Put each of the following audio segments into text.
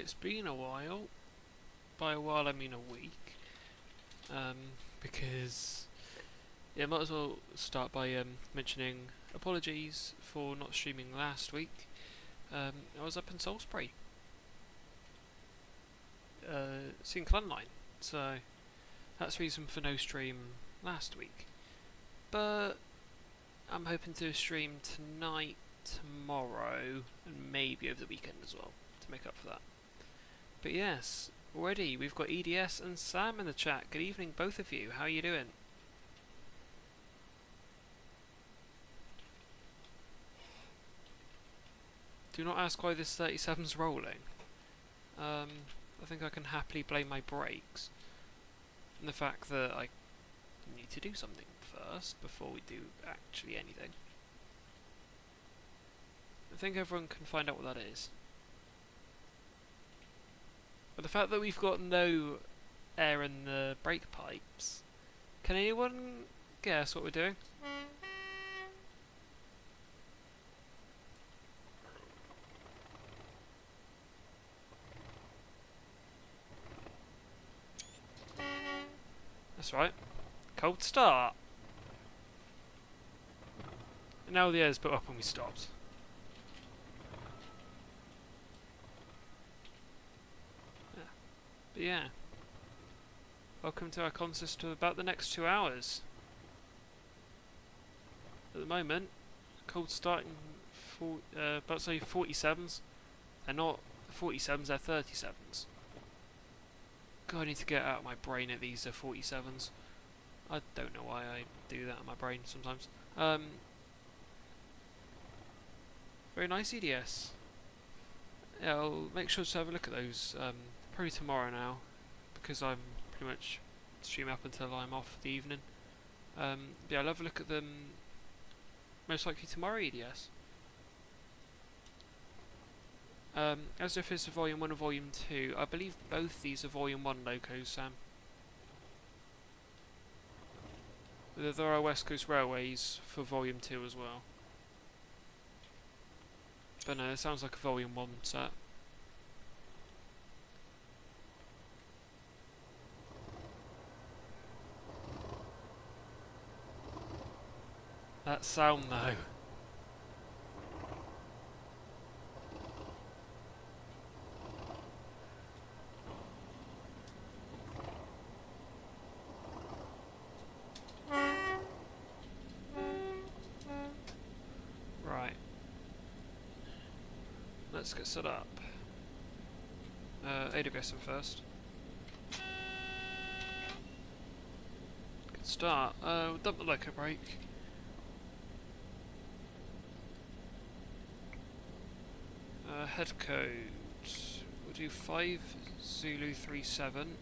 It's been a while. By a while I mean a week. Because yeah, might as well start by mentioning apologies for not streaming last week. I was up in Salisbury, seeing Clanline, so that's reason for no stream last week. But I'm hoping to stream tonight, tomorrow, and maybe over the weekend as well to make up for that. But yes, already we've got EDS and Sam in the chat. Good evening, both of you. How are you doing? Do not ask why this 37's rolling. I think I can happily blame my brakes and the fact that I need to do something first before we do actually anything. I think everyone can find out what that is. But the fact that we've got no air in the brake pipes, can anyone guess what we're doing? That's right. Cold start. And now the air's put up when we stopped. Yeah. But yeah. Welcome to our consist of about the next 2 hours. At the moment, cold starting for about say 47s. They're not 47s, they're 37s. God, I need to get out of my brain at these 47s. I don't know why I do that in my brain sometimes. Very nice EDS. Yeah, I'll make sure to have a look at those probably tomorrow now, because I'm pretty much streaming up until I'm off for the evening. Yeah, I'll have a look at them most likely tomorrow EDS. As if it's a Volume 1 or Volume 2, I believe both these are Volume 1 locos, Sam. There are West Coast Railways for Volume 2 as well. But no, it sounds like a Volume 1 set. That sound though. Right. Let's get set up. AWSM first. Good start. We'll dump the loco brake. Head code. We'll do 5 Zulu 37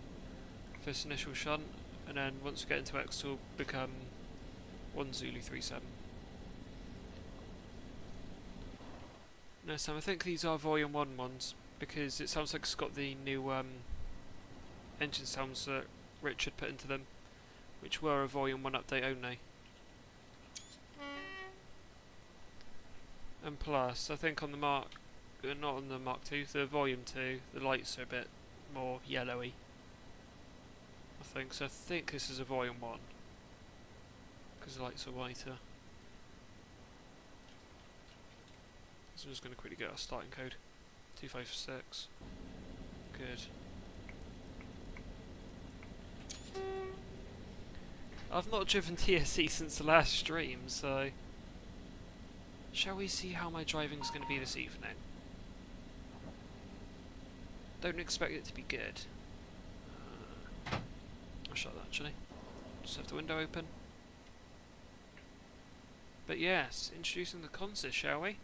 for this initial shunt, and then once we get into X, we'll become 1 Zulu 37. No, Sam, I think these are Volume 1 ones, because it sounds like it's got the new engine sounds that Richard put into them, which were a Volume 1 update only. And plus, I think on the Mark, not on the Mark II, the Volume 2, the lights are a bit more yellowy. I think, so I think this is a Volume 1, because the lights are whiter. So I'm just going to quickly get our starting code. 256. Good. I've not driven TSC since the last stream, so shall we see how my driving's going to be this evening? Don't expect it to be good. I'll shut that actually. Just have the window open. But yes, introducing the consist, shall we?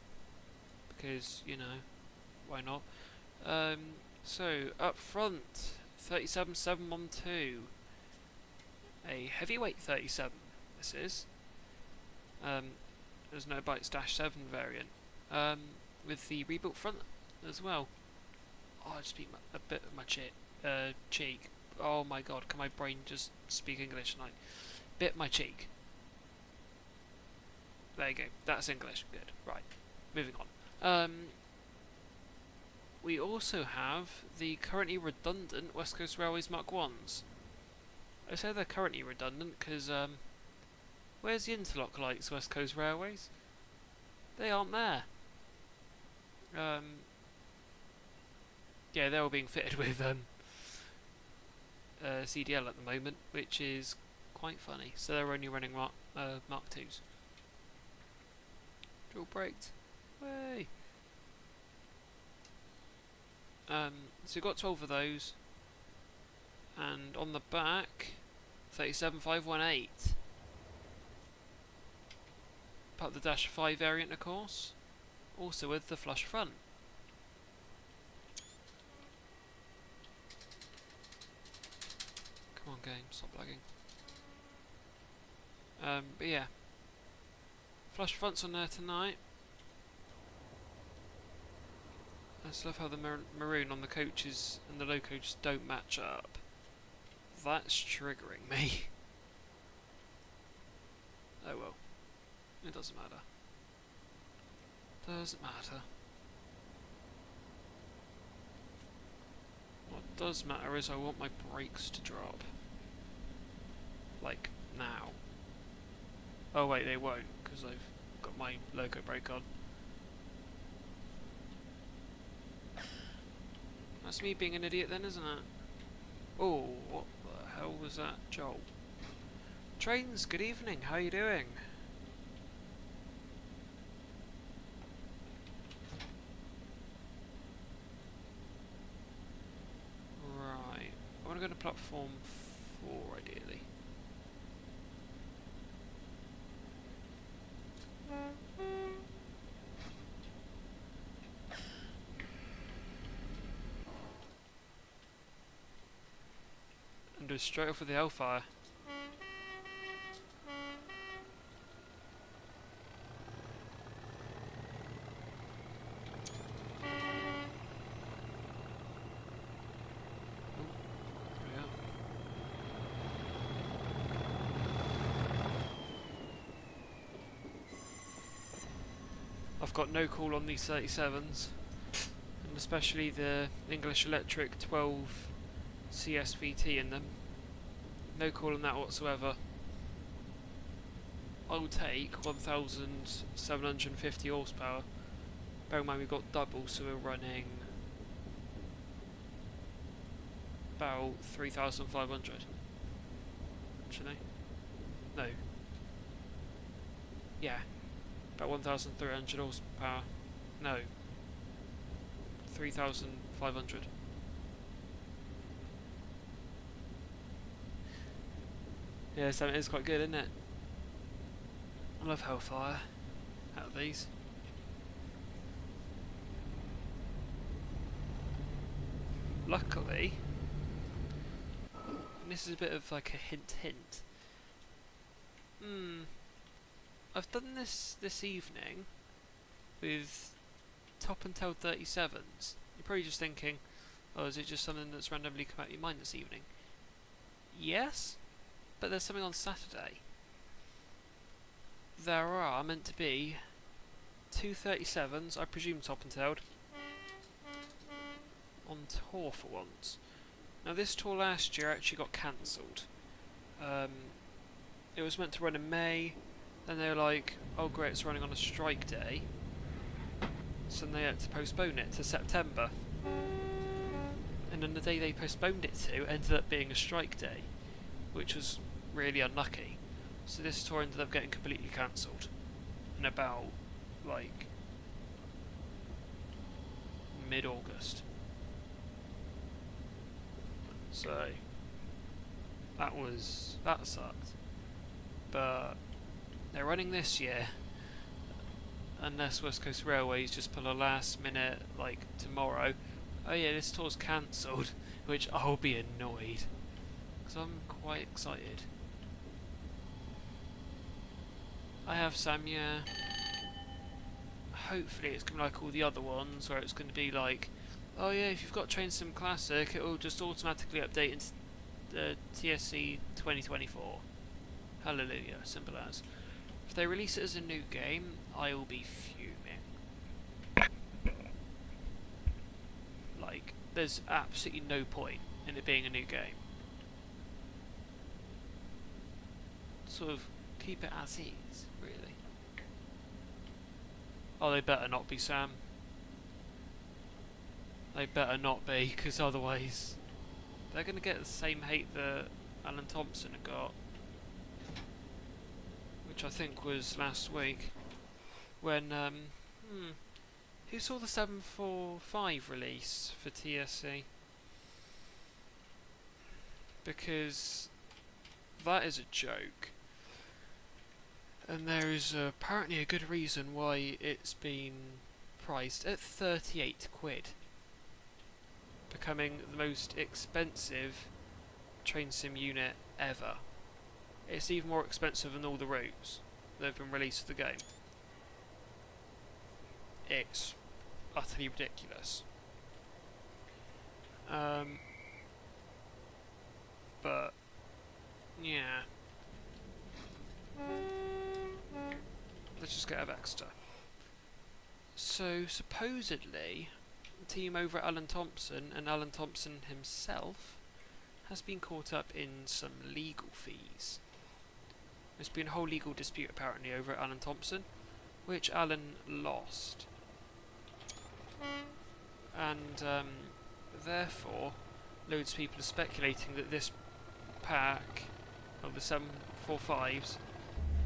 Because, you know, why not? So, up front, 37712. A heavyweight 37, this is. There's no Bytes Dash 7 variant. With the rebuilt front as well. Oh, I just beat a bit of my cheek. Oh my god, can my brain just speak English tonight? Bit my cheek. There you go, that's English, good. Right, moving on. we also have the currently redundant West Coast Railways Mark 1s. I say they're currently redundant because, where's the interlock lights, West Coast Railways? They aren't there. Yeah, they're all being fitted with CDL at the moment, which is quite funny. So they're only running Mark 2s. Dual braked. Way. So we've got 12 of those, and on the back, 37518. Part of the Dash 5 variant, of course. Also with the flush front. Come on, game, stop lagging. But yeah, flush fronts on there tonight. I just love how the maroon on the coaches and the loco just don't match up. That's triggering me. Oh well. It doesn't matter. Doesn't matter. What does matter is I want my brakes to drop. Like, now. Oh wait, they won't, because I've got my loco brake on. That's me being an idiot then, isn't it? Oh, what the hell was that, Joel? Trains, good evening, how you doing? Right, I want to go to platform 4 ideally. And do it straight off with the Hellfire. I've got no call on these 37s, and especially the English Electric 12 CSVT in them. No call on that whatsoever. I'll take 1,750 horsepower. Bear in mind we've got double, so we're running about 3,500. Actually, no. Yeah. About 1,300 horsepower. No. 3,500. Yeah, so it is quite good, isn't it? I love Hellfire out of these. Luckily, and this is a bit of like a hint. I've done this evening with top and tail 37s. You're probably just thinking, oh, is it just something that's randomly come out of your mind this evening? Yes, but there's something on Saturday. There are meant to be 2 37s, I presume top and tailed, on tour for once. Now this tour last year actually got cancelled. It was meant to run in May. Then they were like, oh great, it's running on a strike day. So then they had to postpone it to September. And then the day they postponed it to ended up being a strike day, which was really unlucky. So this tour ended up getting completely cancelled in about, like, mid-August. So, that sucked. But they're running this year, unless West Coast Railways just pull a last minute, like tomorrow, oh yeah, this tour's cancelled, which I'll be annoyed, because I'm quite excited. I have some, yeah. Hopefully it's going to be like all the other ones, where it's going to be like, oh yeah, if you've got Train Sim Classic, it will just automatically update into the TSC 2024. Hallelujah, simple as. If they release it as a new game, I will be fuming. there's absolutely no point in it being a new game. Sort of keep it as is, really. Oh, they better not be, Sam. They better not be, because otherwise they're going to get the same hate that Alan Thompson had got, which I think was last week, when who saw the 745 release for TSC? Because that is a joke, and there is apparently a good reason why it's been priced at 38 quid, becoming the most expensive train sim unit ever. It's even more expensive than all the routes that have been released for the game. It's utterly ridiculous. But yeah, let's just get a Vexter. So supposedly, the team over at Alan Thompson and Alan Thompson himself has been caught up in some legal fees. There's been a whole legal dispute apparently over at Alan Thompson, which Alan lost. And therefore, loads of people are speculating that this pack of the 745s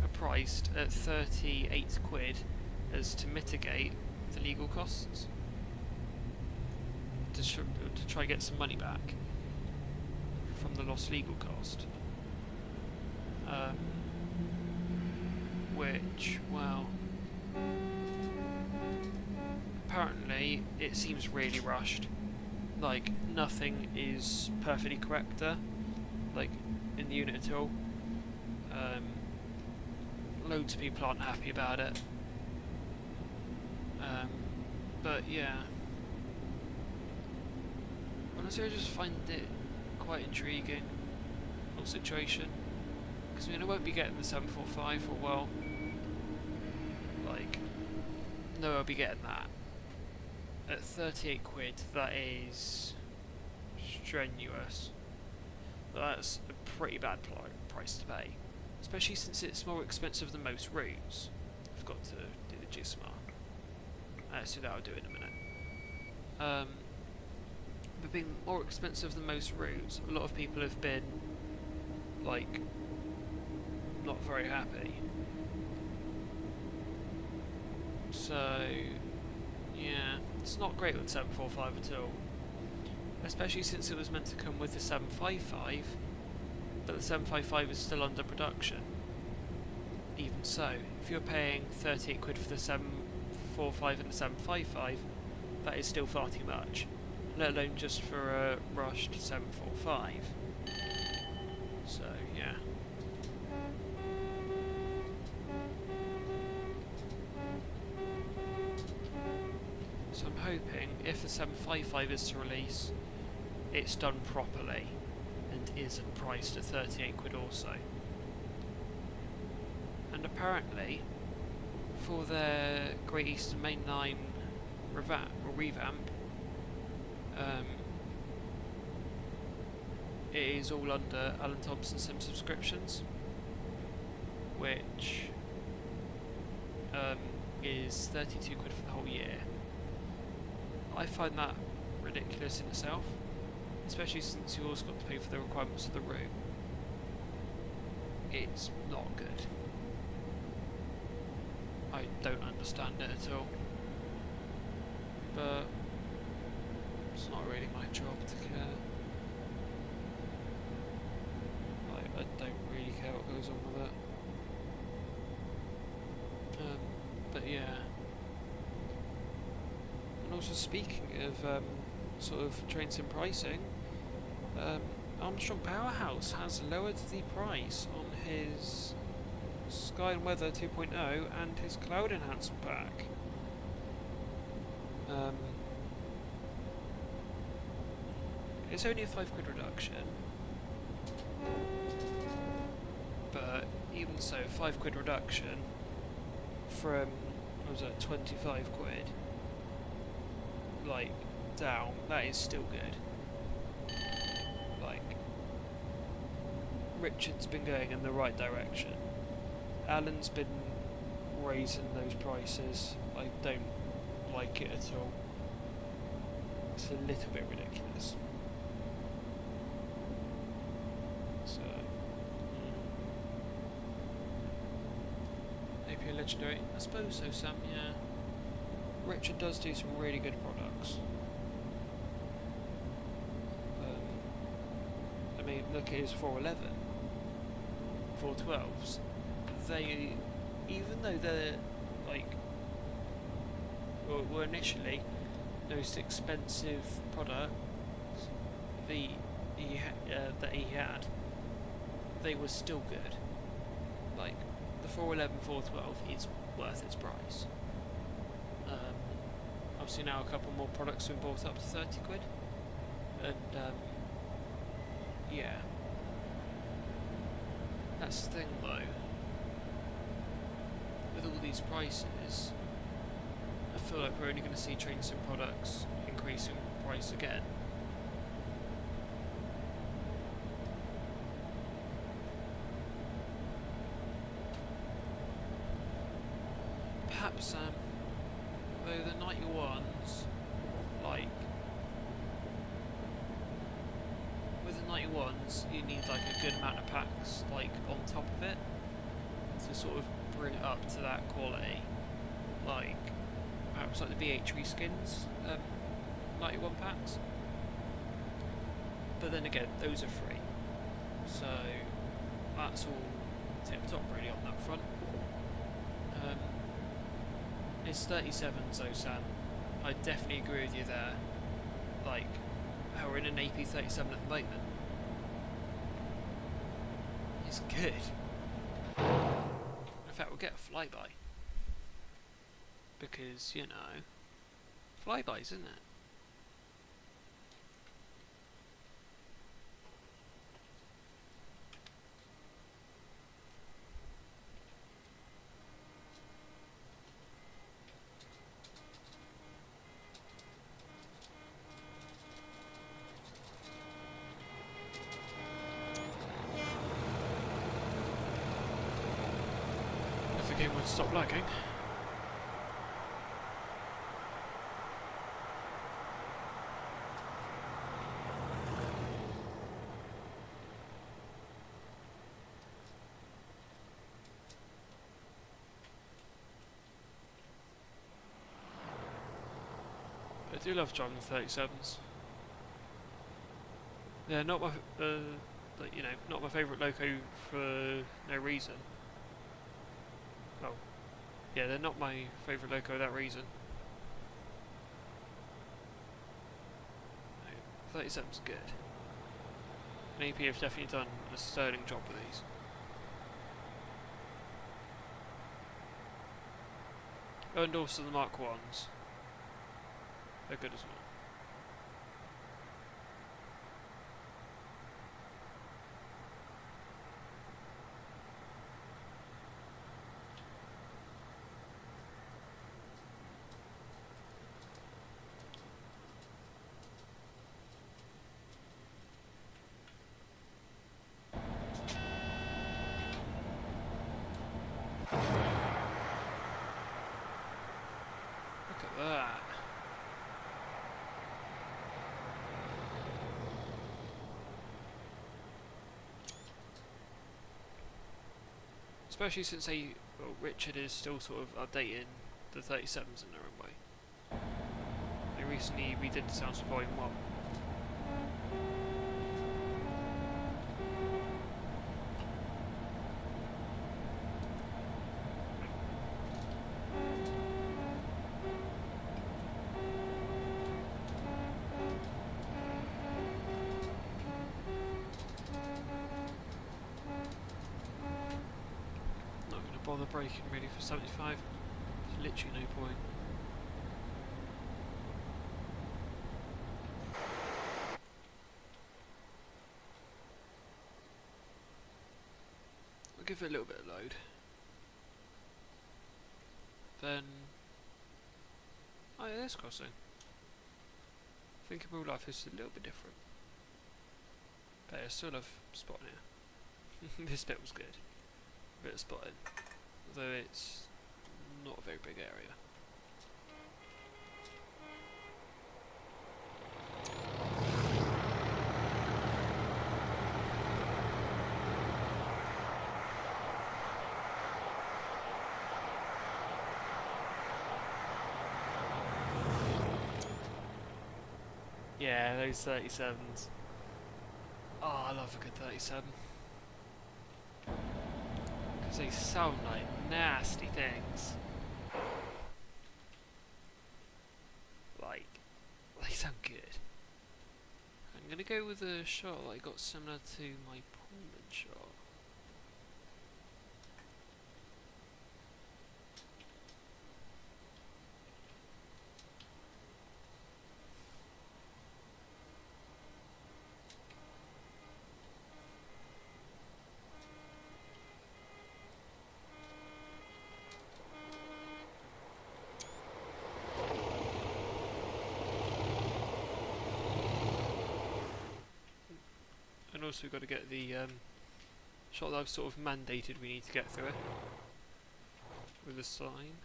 are priced at 38 quid as to mitigate the legal costs, to try and get some money back from the lost legal cost. Which, well, apparently it seems really rushed. Like, nothing is perfectly correct there, like, in the unit at all. Loads of people aren't happy about it. But yeah, honestly I just find it quite intriguing, whole situation. Because I mean, I won't be getting the 745 for a while. Like, no, I'll be getting that. At 38 quid, that is strenuous. That's a pretty bad price to pay. Especially since it's more expensive than most routes. I've got to do the GSMR. So that I'll do in a minute. But being more expensive than most routes, a lot of people have been, like, not very happy. So, yeah, it's not great with 745 at all. Especially since it was meant to come with the 755, but the 755 is still under production. Even so, if you're paying 38 quid for the 745 and the 755, that is still far too much, let alone just for a rushed 745. So, yeah. So I'm hoping if the 755 is to release, it's done properly and isn't priced at 38 quid also. And apparently, for their Great Eastern Main Line revamp, it is all under Alan Thompson Sim subscriptions, which is 32 quid for the whole year. I find that ridiculous in itself, especially since you also got to pay for the requirements of the route. It's not good. I don't understand it at all. But it's not really my job to care. Like, I don't really care what goes on with it. But yeah. And also speaking of sort of train sim pricing, Armstrong Powerhouse has lowered the price on his Sky and Weather 2.0 and his Cloud Enhancement pack. It's only a 5 quid reduction, but even so, 5 quid reduction from, what was that, 25 quid, like, down, that is still good. Like, Richard's been going in the right direction. Alan's been raising those prices. I don't like it at all. It's a little bit ridiculous. So, APA Legendary, I suppose so, Sam, yeah. Richard does do some really good products. I mean, look at his 411, 412s. They, even though they're like, were initially the most expensive products that he had, they were still good. Like, the 411, 412 is worth its price. Obviously now a couple more products have been bought up to 30 quid. And, yeah. That's the thing though. With all these prices, I feel like we're only going to see train-sim products increase in price again. Perhaps, though the 91s, like, with the 91s, you need like a good amount of packs, like, on top of it, to sort of bring it up to that quality. Like, perhaps like the BH skins, 91 packs. But then again, those are free. So, that's all tip top really on that front. It's 37s though, Sam. I definitely agree with you there. Like, how we're in an AP 37 at the moment. It's good. In fact, we'll get a flyby. Because, you know, flybys, isn't it? If the game would stop lagging. I do love driving the 37s. They're not my, you know, not my favourite loco for no reason. Oh, yeah, they're not my favourite loco for that reason. No, 37's good. And AP have definitely done a sterling job with these. Oh, and also the Mark 1s. They're good as well. Look at that. Especially since Richard is still sort of updating the 37s in their own way. They recently redid the sounds of Volume 1. Bother braking really for 75. There's literally no point. I'll give it a little bit of load. Then, oh yeah, there's crossing. I think in real life it's a little bit different. But I still love spotting here. This bit was good. A bit of spotting. Although it's not a very big area. Yeah, those 37s. Oh, I love a good 37. Because they sound like nasty things. Like, they sound good. I'm gonna go with a shot I got similar to my Pullman shot. And also got to get the shot that I've sort of mandated we need to get through it with a sign.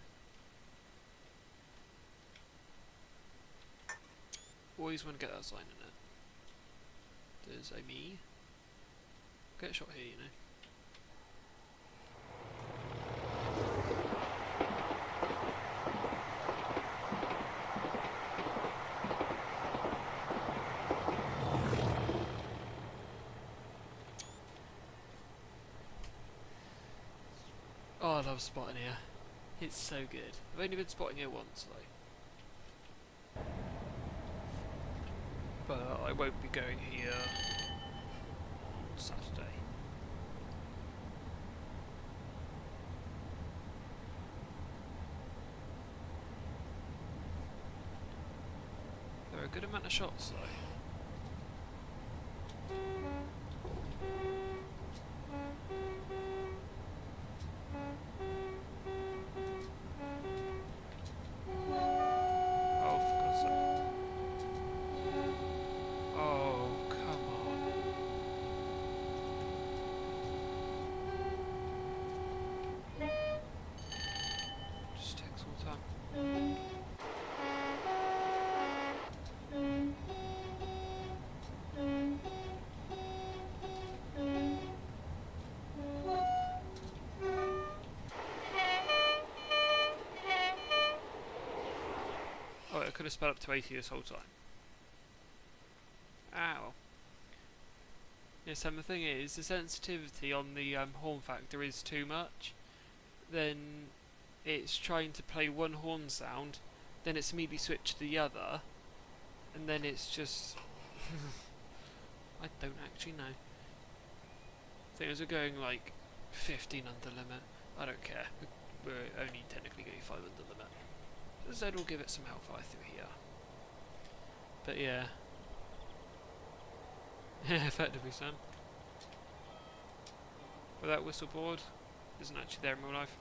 Always want to get that sign in it. There's a me. Get a shot here, you know. Oh, I love spotting here. It's so good. I've only been spotting here once, though. But I won't be going here on Saturday. There are a good amount of shots, though. I could have sped up to 80 this whole time. Ow. Yes, and the thing is, the sensitivity on the horn factor is too much. Then it's trying to play one horn sound, then it's immediately switched to the other, and then it's just... I don't actually know. Things are going like 15 under limit. I don't care. We're only technically going 5 under limit. Zed will give it some hellfire through here. But yeah. Effectively, son. But that whistle board isn't actually there in real life.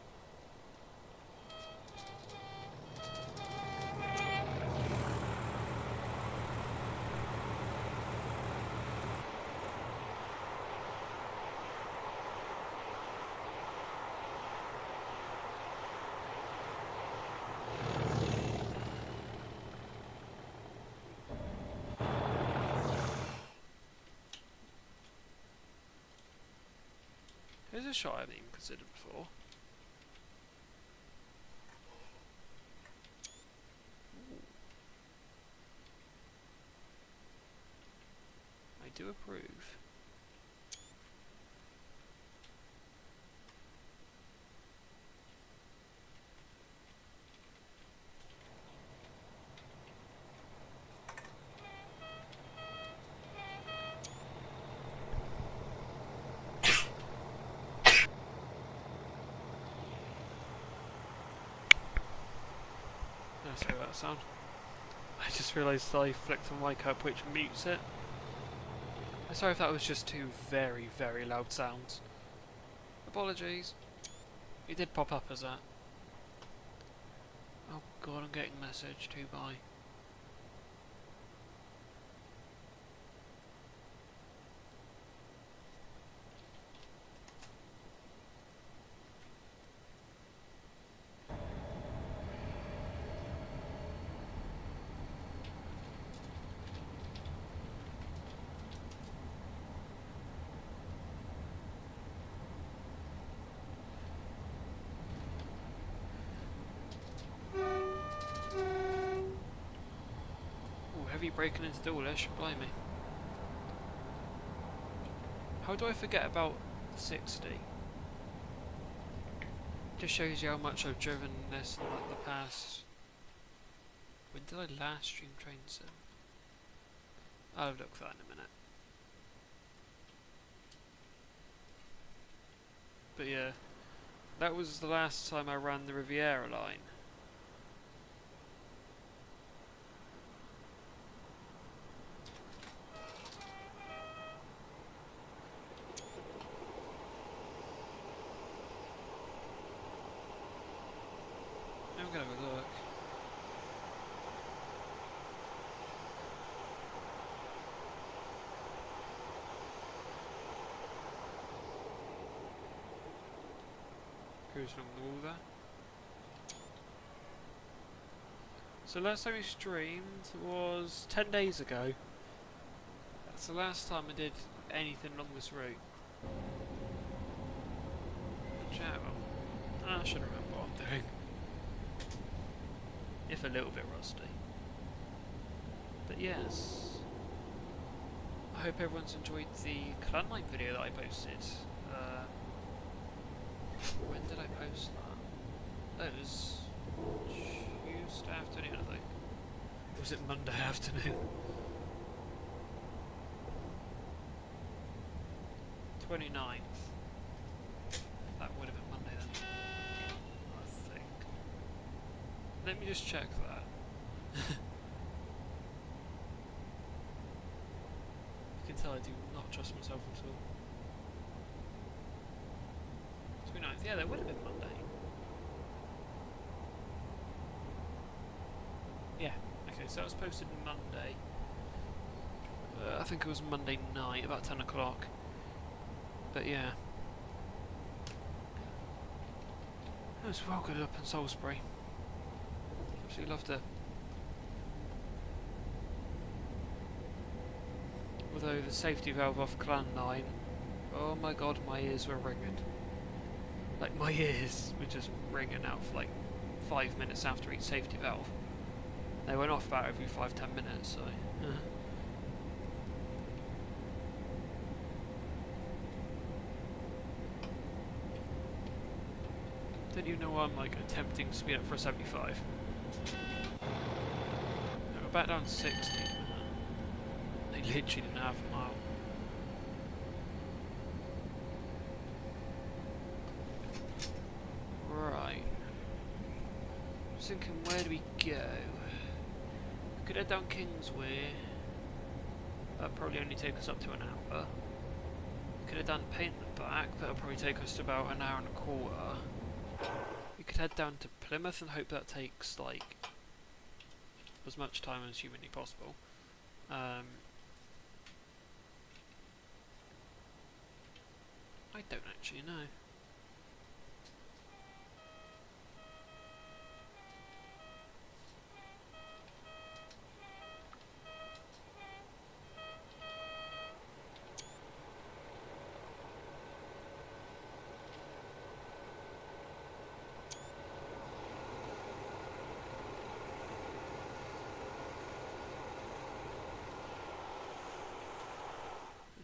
Here's a shot I haven't even considered before. Ooh. I do approve. Sorry about that sound. I just realised I flicked the mic up, which mutes it. I'm sorry if that was just two very, very loud sounds. Apologies. It did pop up as that. Oh god, I'm getting a message too, bye. be breaking into Dawlish, blimey. How do I forget about the 60? Just shows you how much I've driven this in like the past. When did I last stream Train Sim? I'll have a look for that in a minute. But yeah, that was the last time I ran the Riviera line. I'm gonna have a look. Cruising along the wall there. So last time we streamed was 10 days ago. That's the last time I did anything along this route. I should remember what I'm doing. If a little bit rusty. But yes. I hope everyone's enjoyed the Clanline video that I posted. When did I post that? That was Tuesday afternoon, I think. Or was it Monday afternoon? 29th. That would have been Monday then. I think. Let me just check that. You can tell I do not trust myself at all. 29th, yeah, that would have been Monday. Yeah, okay, so that was posted Monday. I think it was Monday night, about 10 o'clock. But yeah. It was well good up in Salisbury. Absolutely loved it. Although the safety valve off Clan 9, oh my god, my ears were ringing. Like, my ears were just ringing out for like 5 minutes after each safety valve. They went off about every 5-10 minutes, so... Don't even know why I'm like attempting to speed up for a 75. We're back down to 60. They literally didn't have a mile. Right. I was thinking, where do we go? We could head down Kingsway. That'd probably only take us up to an hour. We could head down Paint and back. That'll probably take us to about an hour and a quarter. We could head down to Plymouth and hope that takes like as much time as humanly possible. I don't actually know.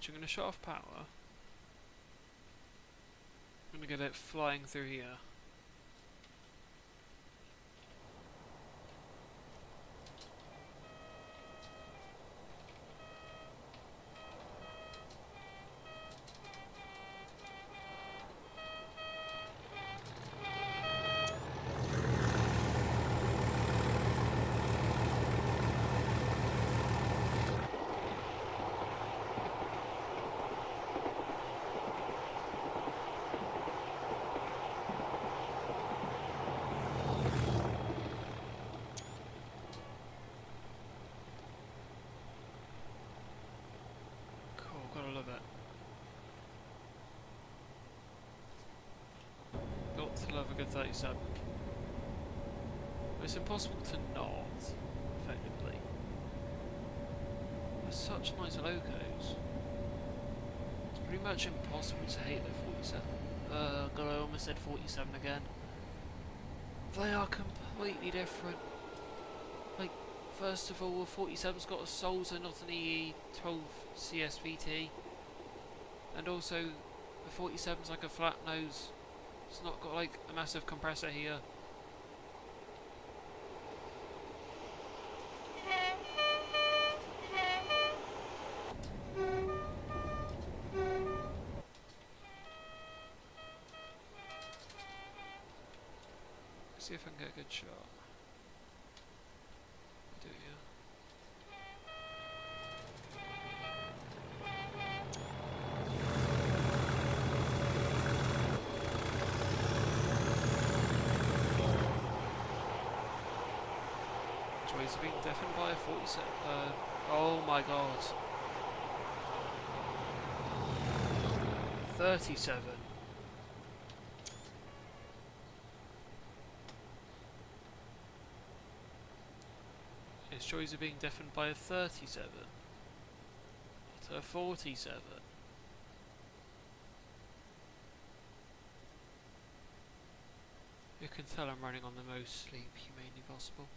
I'm going to shut off power. I'm going to get it flying through here. To love a good 37. But it's impossible to not, effectively. They're such nice logos. It's pretty much impossible to hate the 47. God, I almost said 47 again. They are completely different. Like, First of all, 47's got a Solza, not an EE12 CSVT. And also, the 47's like a flat nose. It's not got like a massive compressor here. Let's see if I can get a good shot. Do it, yeah. Joys are being deafened by a 47. Oh my god. 37. His joys are being deafened by a 37. Not a 47. You can tell I'm running on the most sleep humanely possible.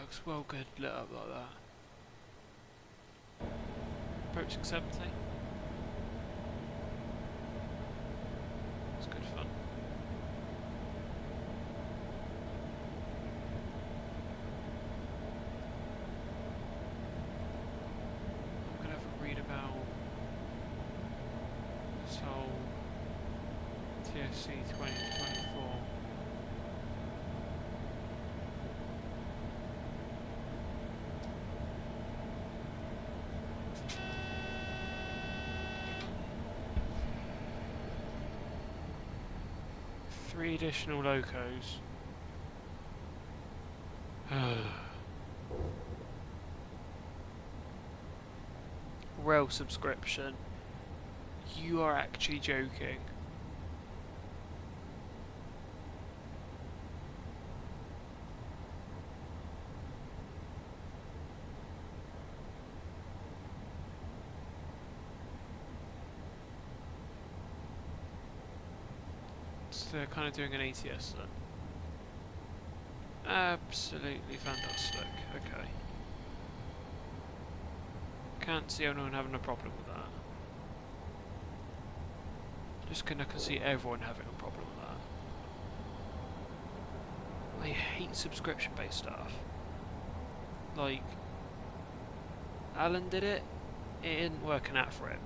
Looks well good lit up like that. Approaching 70. It's good fun. I'm gonna have a read about this whole TSC 2024. Three additional locos. Rail subscription. You are actually joking. They're kind of doing an ATS then. Absolutely fantastic. Okay. Can't see anyone having a problem with that. Just I can see everyone having a problem with that. I hate subscription-based stuff. Like, Alan did it. It isn't working out for him.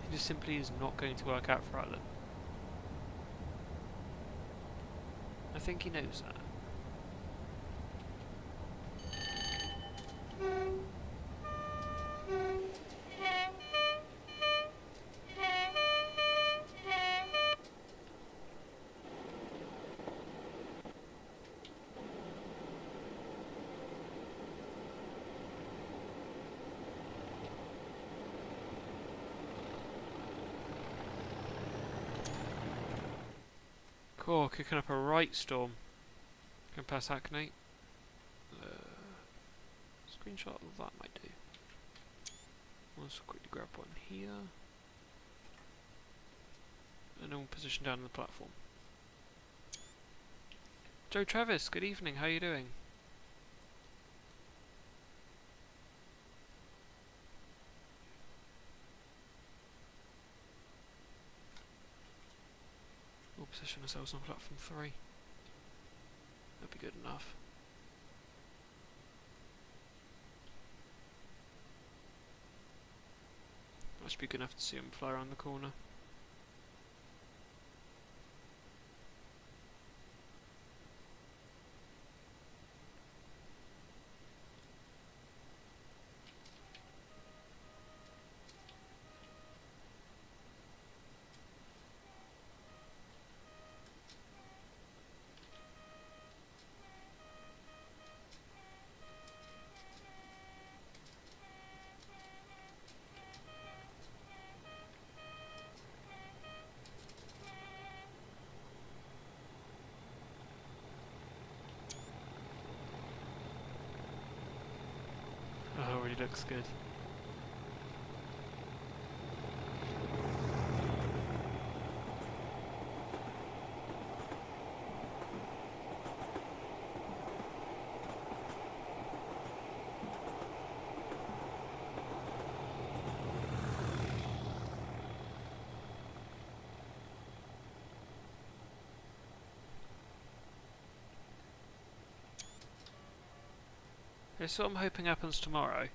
It just simply is not going to work out for Alan. I think he knows that. Cool, kicking up a right storm. Going past Hackney. Screenshot of that might do. Let's quickly grab one here. And then we'll position down on the platform. Joe Travis, good evening, how are you doing? We'll position ourselves on platform 3. That'd be good enough. That should be good enough to see him fly around the corner. really looks good. It's what I'm hoping happens tomorrow.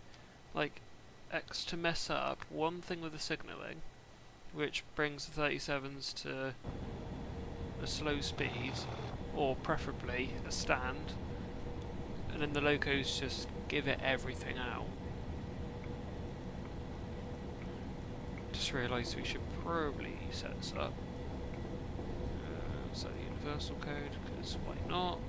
Like, X to mess up one thing with the signalling, which brings the 37s to a slow speed, or preferably a stand, and then the locos just give it everything out. Just realised we should probably set this up. Set the universal code, because why not?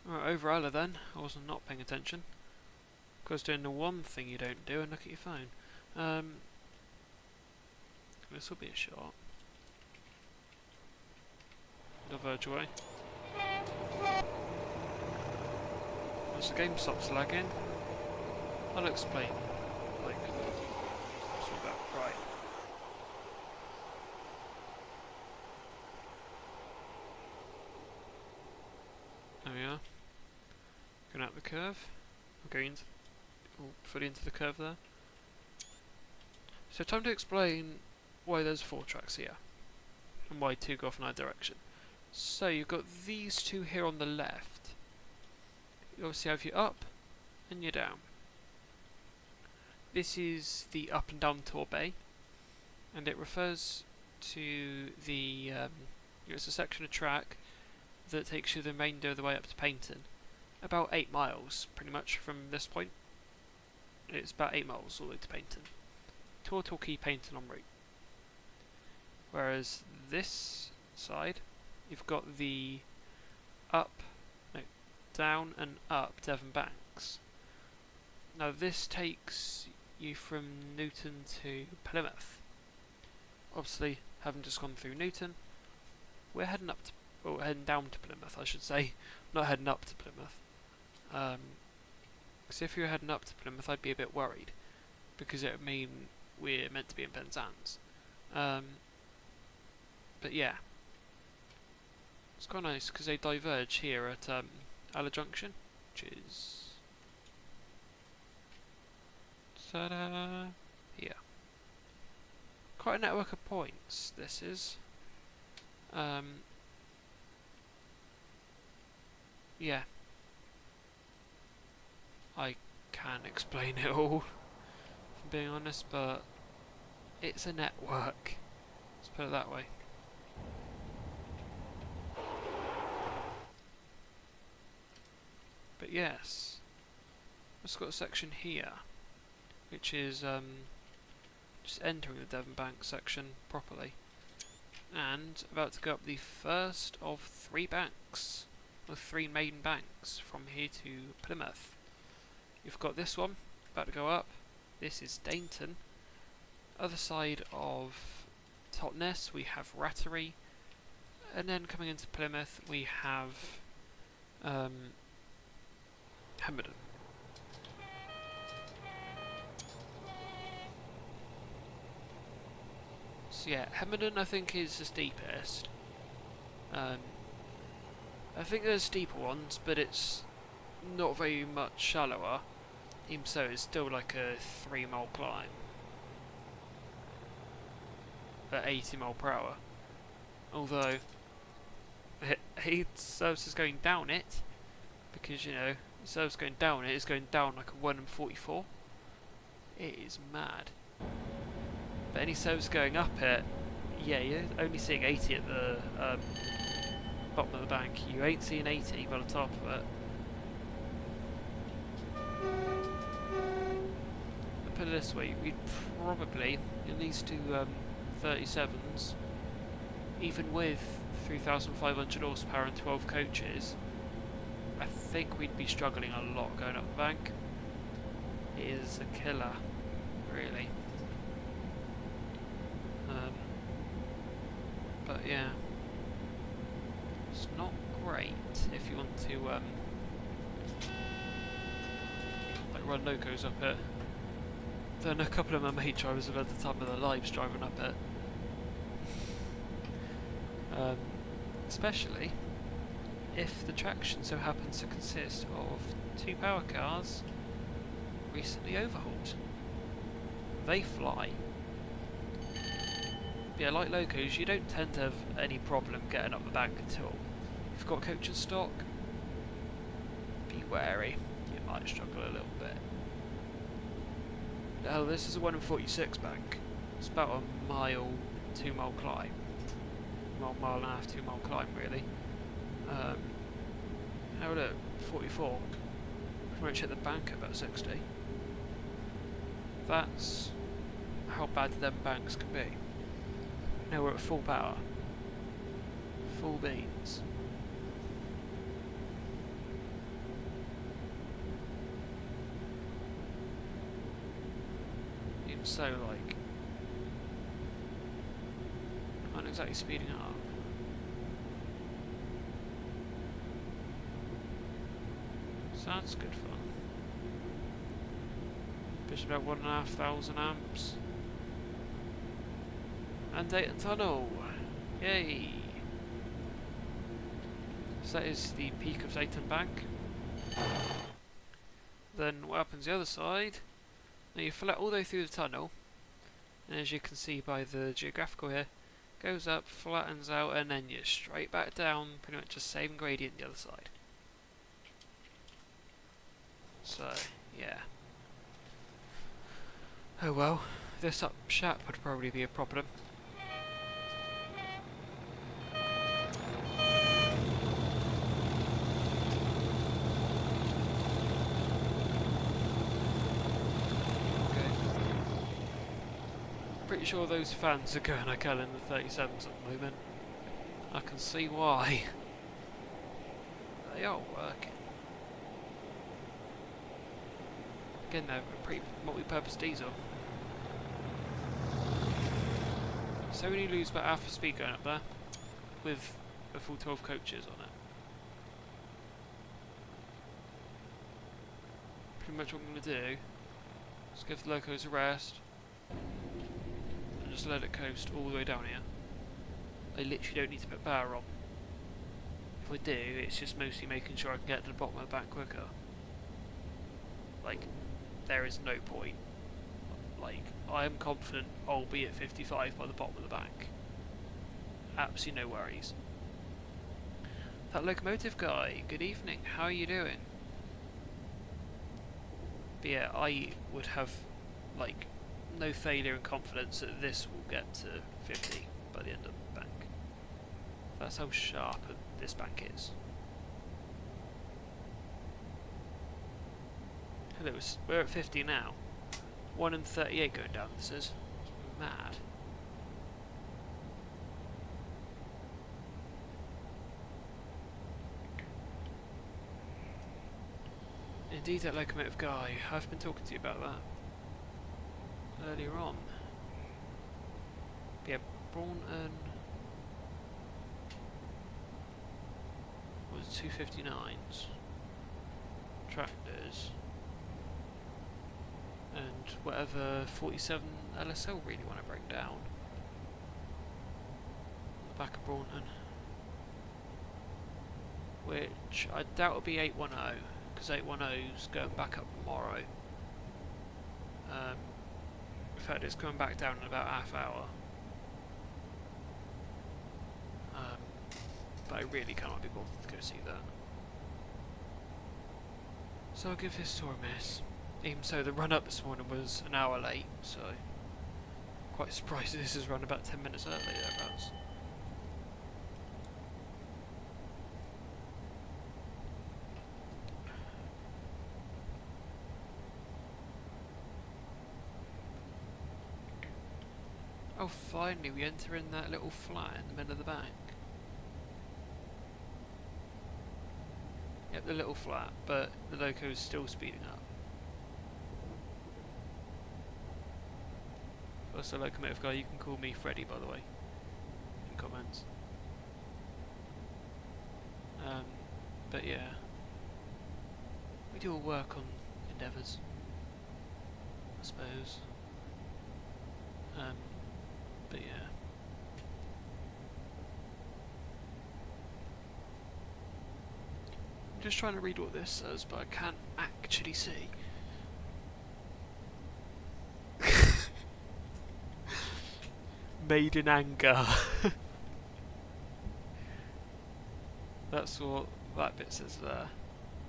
Right, over Ella then. I wasn't not paying attention. Because doing the one thing you don't do and look at your phone. This will be a shot. Diverge away. As the game stops lagging, I'll explain. Like, sort of about right. There we are. Going out the curve. I'm going into, fully into the curve there. So time to explain why there's 4 tracks here. And why 2 go off in either direction. So you've got these 2 here on the left. You obviously have your up and your down. This is the up and down tour bay. And it refers to the... it's a section of track that takes you the remainder of the way up to Paynton. About 8 miles, pretty much, from this point. It's about 8 miles all the way to Paynton. Tour Torquay Paynton en route. Whereas this side, you've got the down and up Devon Banks. Now this takes you from Newton to Plymouth. Obviously, having just gone through Newton, we're heading up to, or heading down to Plymouth, I should say, not heading up to Plymouth. Because if you were heading up to Plymouth, I'd be a bit worried, because it would mean we're meant to be in Penzance. But yeah, it's quite nice because they diverge here at Alla Junction, which is here. Quite a network of points. This is. Yeah. I can't explain it all, if I'm being honest, but it's a network. Let's put it that way. But yes, it's got a section here, which is just entering the Devon Bank section properly, and about to go up the first of 3 banks, or 3 main banks from here to Plymouth. You've got this one about to go up. This is Dainton. Other side of Totnes we have Rattery, and then coming into Plymouth we have Hemerdon. So yeah, Hemerdon I think is the steepest. I think there's steeper ones, but it's not very much shallower. Even so, it's still like a 3-mile climb at 80 mile per hour. Although service is going down it, because you know the service going down it is going down like a 1 in 44. It is mad. But any service going up it, yeah, you're only seeing 80 at the bottom of the bank. You ain't seeing 80 by the top of it. I'll put it this way, we'd probably at least do 37s, even with 3,500 horsepower and 12 coaches. I think we'd be struggling a lot going up the bank. It is a killer, really. But yeah, it's not great if you want to like run locos up it. Then a couple of my mate drivers have had the time of their lives driving up it. Especially if the traction so happens to consist of 2 power cars recently overhauled. They fly. Yeah, like locos, you don't tend to have any problem getting up the bank at all. If you've got coach and stock, be wary. You might struggle a little bit. Now, this is a 1 in 46 bank. It's about a mile, 2 mile climb. Well, mile and a half, 2 mile climb, really. Now look, 44. Pretty much hit the bank at about 60. That's how bad them banks can be. Now we're at full power. Full beans. Even so, like, aren't exactly speeding up. So that's good fun. Push about 1,500 amps. And Dayton Tunnel! Yay! So that is the peak of Dayton Bank. Then what happens the other side? Now you fill it all the way through the tunnel, and as you can see by the geographical here, goes up, flattens out, and then you're straight back down, pretty much the same gradient the other side. So, yeah. Oh well, this up shap would probably be a problem. Pretty sure those fans are going like hell in the 37s at the moment. I can see why. They are working. Again, they're a pretty multi-purpose diesel. So we only lose about half the speed going up there, with a full 12 coaches on it. Pretty much what I'm going to do is give the locos a rest, and just let it coast all the way down here. I literally don't need to put power on. If I do, it's just mostly making sure I can get to the bottom of the bank quicker. Like, there is no point. Like, I am confident I'll be at 55 by the bottom of the bank. Absolutely no worries. That locomotive guy, good evening, how are you doing? But yeah, I would have, like, no failure in confidence that this will get to 50 by the end of the bank. That's how sharp this bank is. Hello, we're at 50 now. 1 in 38 going down, this is. Mad. Indeed, that locomotive guy. I've been talking to you about that earlier on. Yeah, Braunton was 259s. Tractors. And whatever 47 LSL really want to break down. The back of Braunton. Which I doubt will be 810, because 810's going back up tomorrow. In fact, it's coming back down in about half hour. But I really cannot be bothered to go see that. So I'll give this tour a miss. Even so, the run up this morning was an hour late, so quite surprised this is run about 10 minutes early thereabouts. Oh, finally we enter in that little flat in the middle of the bank. Yep, the little flat, but the loco is still speeding up. Also, locomotive guy, you can call me Freddy, by the way, in comments. But yeah, we do all work on endeavours, I suppose. But yeah. I'm just trying to read what this says, but I can't actually see. Made in anger. That's what that bit says there.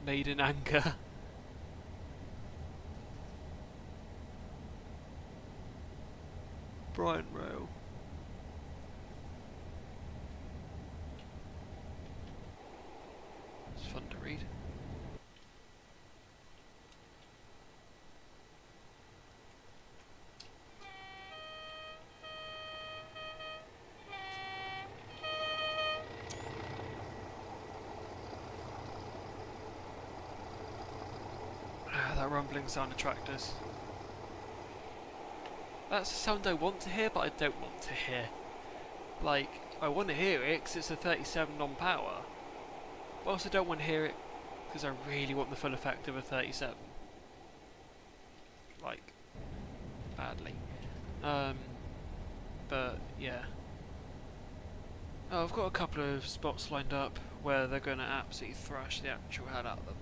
Made in anger. Brian Rail. It's fun to read. That rumbling sound of tractors. That's the sound I want to hear, but I don't want to hear. Like, I want to hear it because it's a 37 on power, but I also don't want to hear it because I really want the full effect of a 37. Like, badly. But yeah. Oh, I've got a couple of spots lined up where they're going to absolutely thrash the actual hell out of them.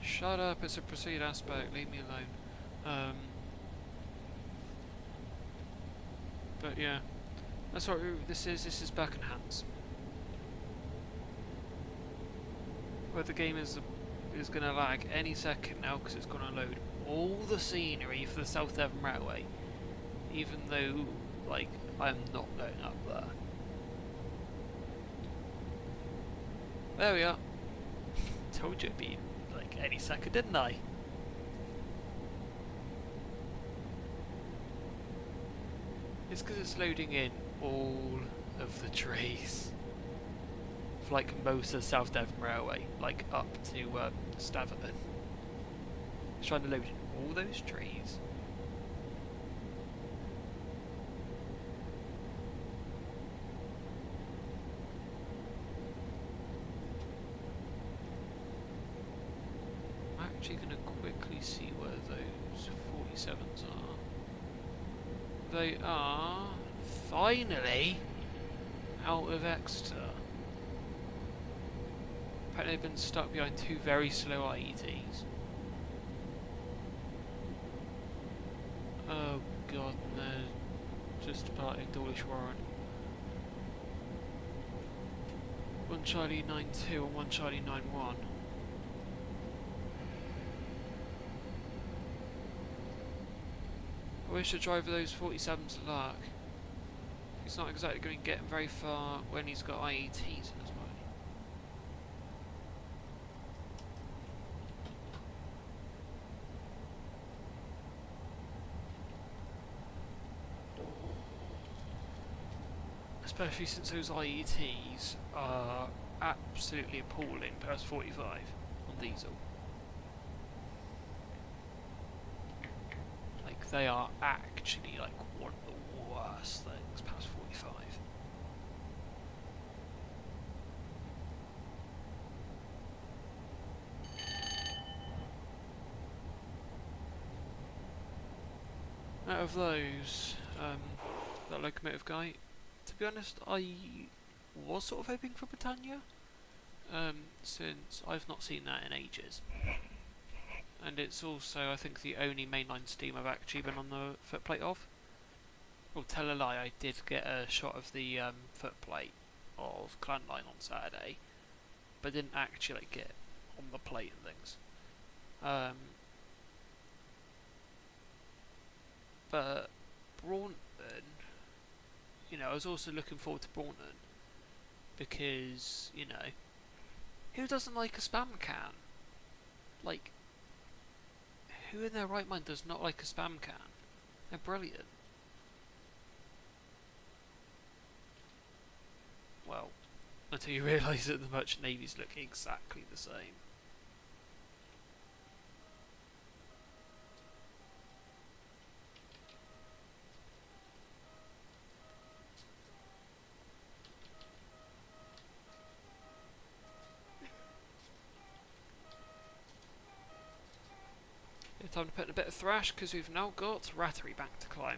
Shut up, it's a proceed aspect, leave me alone. But yeah, that's what this is back in hands. Where the game is going to lag any second now because it's going to load all the scenery for the South Devon Railway, even though, like, I'm not going up there. There we are. Told you it'd be like any second, didn't I? It's because it's loading in all of the trees. For like most of the South Devon Railway, like up to Staverton. It's trying to load in all those trees. I'm actually going to quickly see where those 47s are. They are finally out of Exeter. Apparently they've been stuck behind two very slow IETs. Oh god, and they're just departing Dawlish Warren. 1 Charlie 9-2 and 1 Charlie 9-1. I wish the driver of those 47s luck. He's not exactly going to get very far when he's got IETs in his way. Especially since those IETs are absolutely appalling past 45 on diesel. Like, they are actually like one of the worst things past 45. Out of those, that locomotive guy, to be honest, I was sort of hoping for Britannia, since I've not seen that in ages. And it's also, I think, the only mainline steam I've actually been on the footplate of. Well, tell a lie, I did get a shot of the footplate of Clan Line on Saturday, but didn't actually get on the plate and things. But Braunton, I was also looking forward to Braunton because, who doesn't like a spam can? Like, who in their right mind does not like a spam can? They're brilliant. Well, until you realise that the merchant navies look exactly the same. It's time to put in a bit of thrash because we've now got Rattery Bank to climb.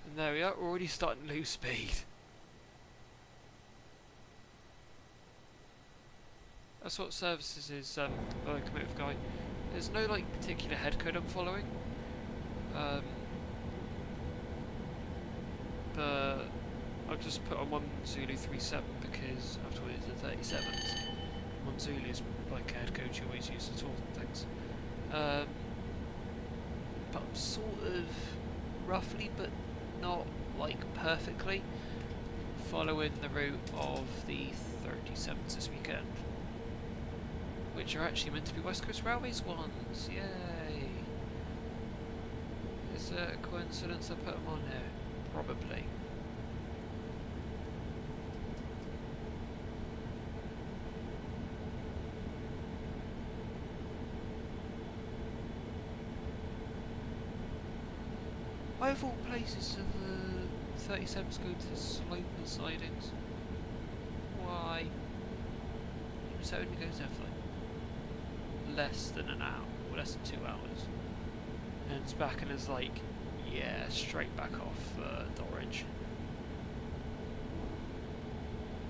And there we are, we're already starting to lose speed. That's what services is, the locomotive guy. There's no particular head code I'm following. But I've just put on 1 Zulu 37 because after all it's the 37s. 1 Zulu is like a head code you always use to talk and things. But I'm sort of roughly, but not perfectly, following the route of the 37s this weekend, which are actually meant to be West Coast Railways ones. Yay! Is it a coincidence I put them on here? Probably. Why of all places do the 37s go to Sloper sidings? Why? So it only goes there for less than an hour, or less than 2 hours. And it's back and it's yeah, straight back off Norwich.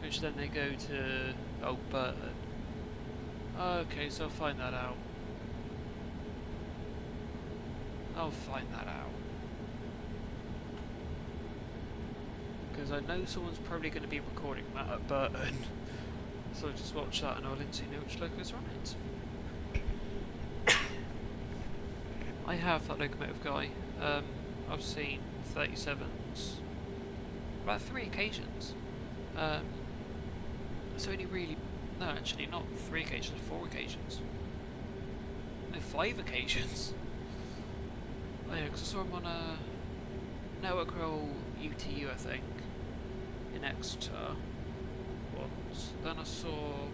Which then they go to Burton. Okay, so I'll find that out. I'll find that out. Because I know someone's probably going to be recording that at Burton. So I'll just watch that and I'll instantly know which locos are on it. I have that locomotive guy. I've seen 37s about 3 occasions. So only really, no, actually not 3 occasions, 4 occasions. No, 5 occasions. Oh yeah, because I saw him on a Network Rail UTU, I think, in Exeter once. Then I saw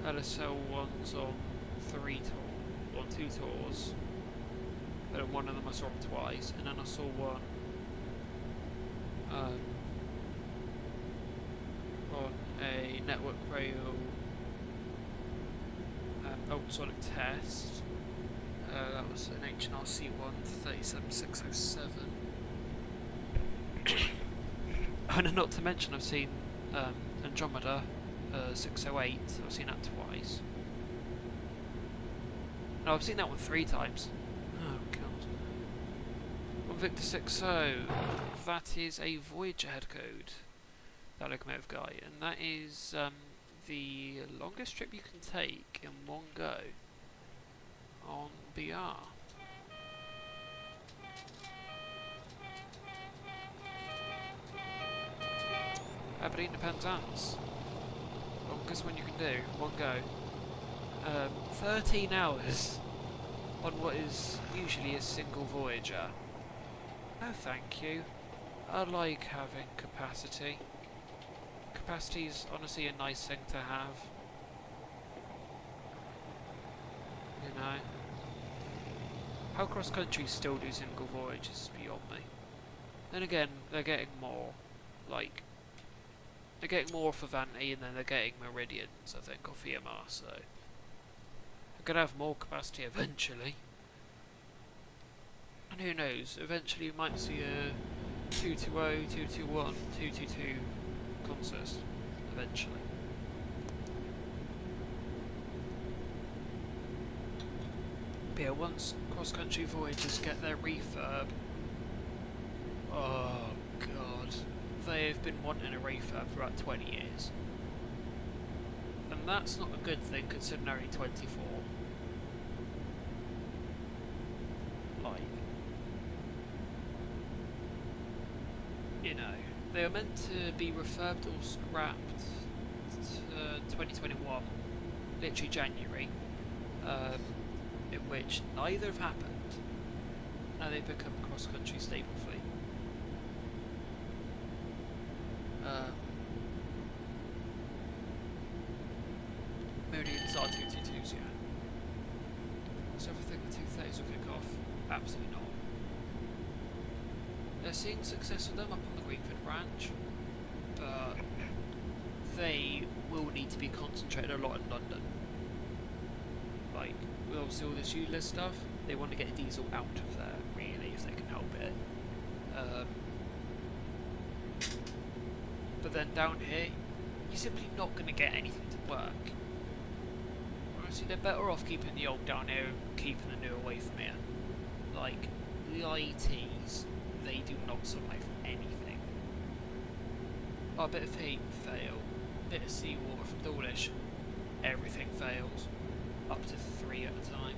LSL ones on 2 tours. But one of them I saw him twice, and then I saw one on a Network Rail ultrasonic test. That was an HNRC 137607. And not to mention, I've seen Andromeda 608. I've seen that twice. No, I've seen that one 3 times. Oh god. One Victor 60. That is a Voyager head code. That locomotive guy, and that is the longest trip you can take in one go on BR. Aberdeen to Penzance. Longest one you can do, one go. 13 hours on what is usually a single Voyager. No thank you. I like having capacity. Capacity is honestly a nice thing to have. You know. How cross countries still do single voyages is beyond me. Then again, they're getting more. They're getting more off Avanti, and then they're getting Meridians, I think, off EMR, so they're gonna have more capacity eventually. And who knows, eventually we might see 220, 221, 222 consist eventually. But yeah, once cross-country voyagers get their refurb, oh god, they have been wanting a refurb for about 20 years. And that's not a good thing considering they're only 24. Like, you know, they are meant to be refurbed or scrapped to 2021, literally January, in which neither have happened. Now they've become a cross-country stable fleet. Moody's R222s, yeah. So everything the 230s will kick off? Absolutely not. They're seeing success with them up on the Greenford branch, but they will need to be concentrated a lot in London. Like, with obviously all this useless stuff, they want to get diesel out of there, really, if they can help it. But then down here, you're simply not going to get anything to work. Honestly, they're better off keeping the old down here and keeping the new away from here. Like, the IETs, they do not survive anything. Oh, a bit of heat, fail. A bit of seawater from Dawlish, everything fails. Up to 3 at a time.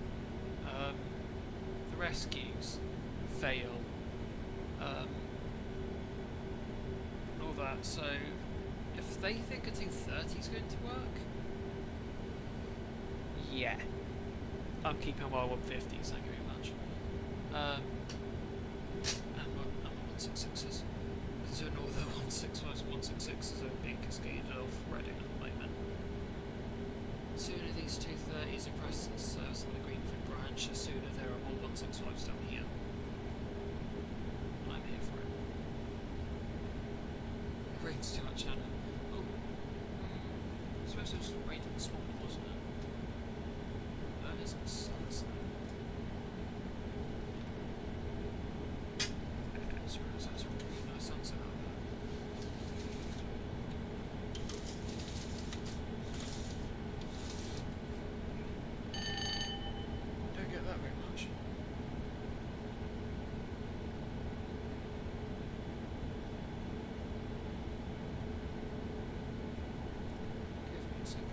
The rescues fail. And all that, so if they think a 230 is going to work, yeah. I'm keeping my 150s, thank you very much. And my 166s. Considering all the 165s and 166s are being cascaded off Reading at the moment. Sooner these 230s are pressed into service on the Greenford branch, the sooner there are more 165s down here. I'm here for it. It rains too much, Anna. Oh. I suppose it was raining this morning, wasn't it? That isn't sunset. That's a really nice sunset out there. Don't get that very much. Give me a second.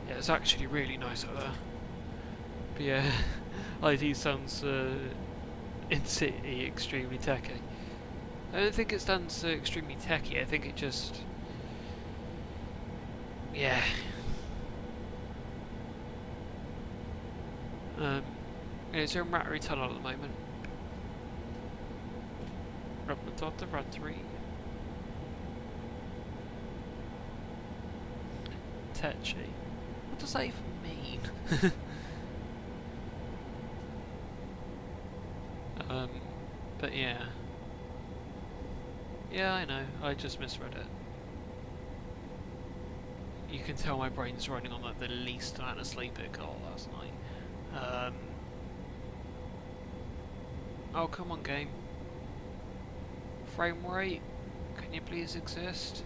Yeah, it's actually really nice out there. But yeah, IT sounds in city extremely techy. I don't think it stands extremely techy, I think it just... yeah. It's in Rattery Tunnel at the moment. Rubber dot of Rattery. Tetchy. What does that even mean? But yeah. Yeah, I know, I just misread it. You can tell my brain's running on like the least amount of sleep it got last night. Oh, come on, game. Frame rate, can you please exist?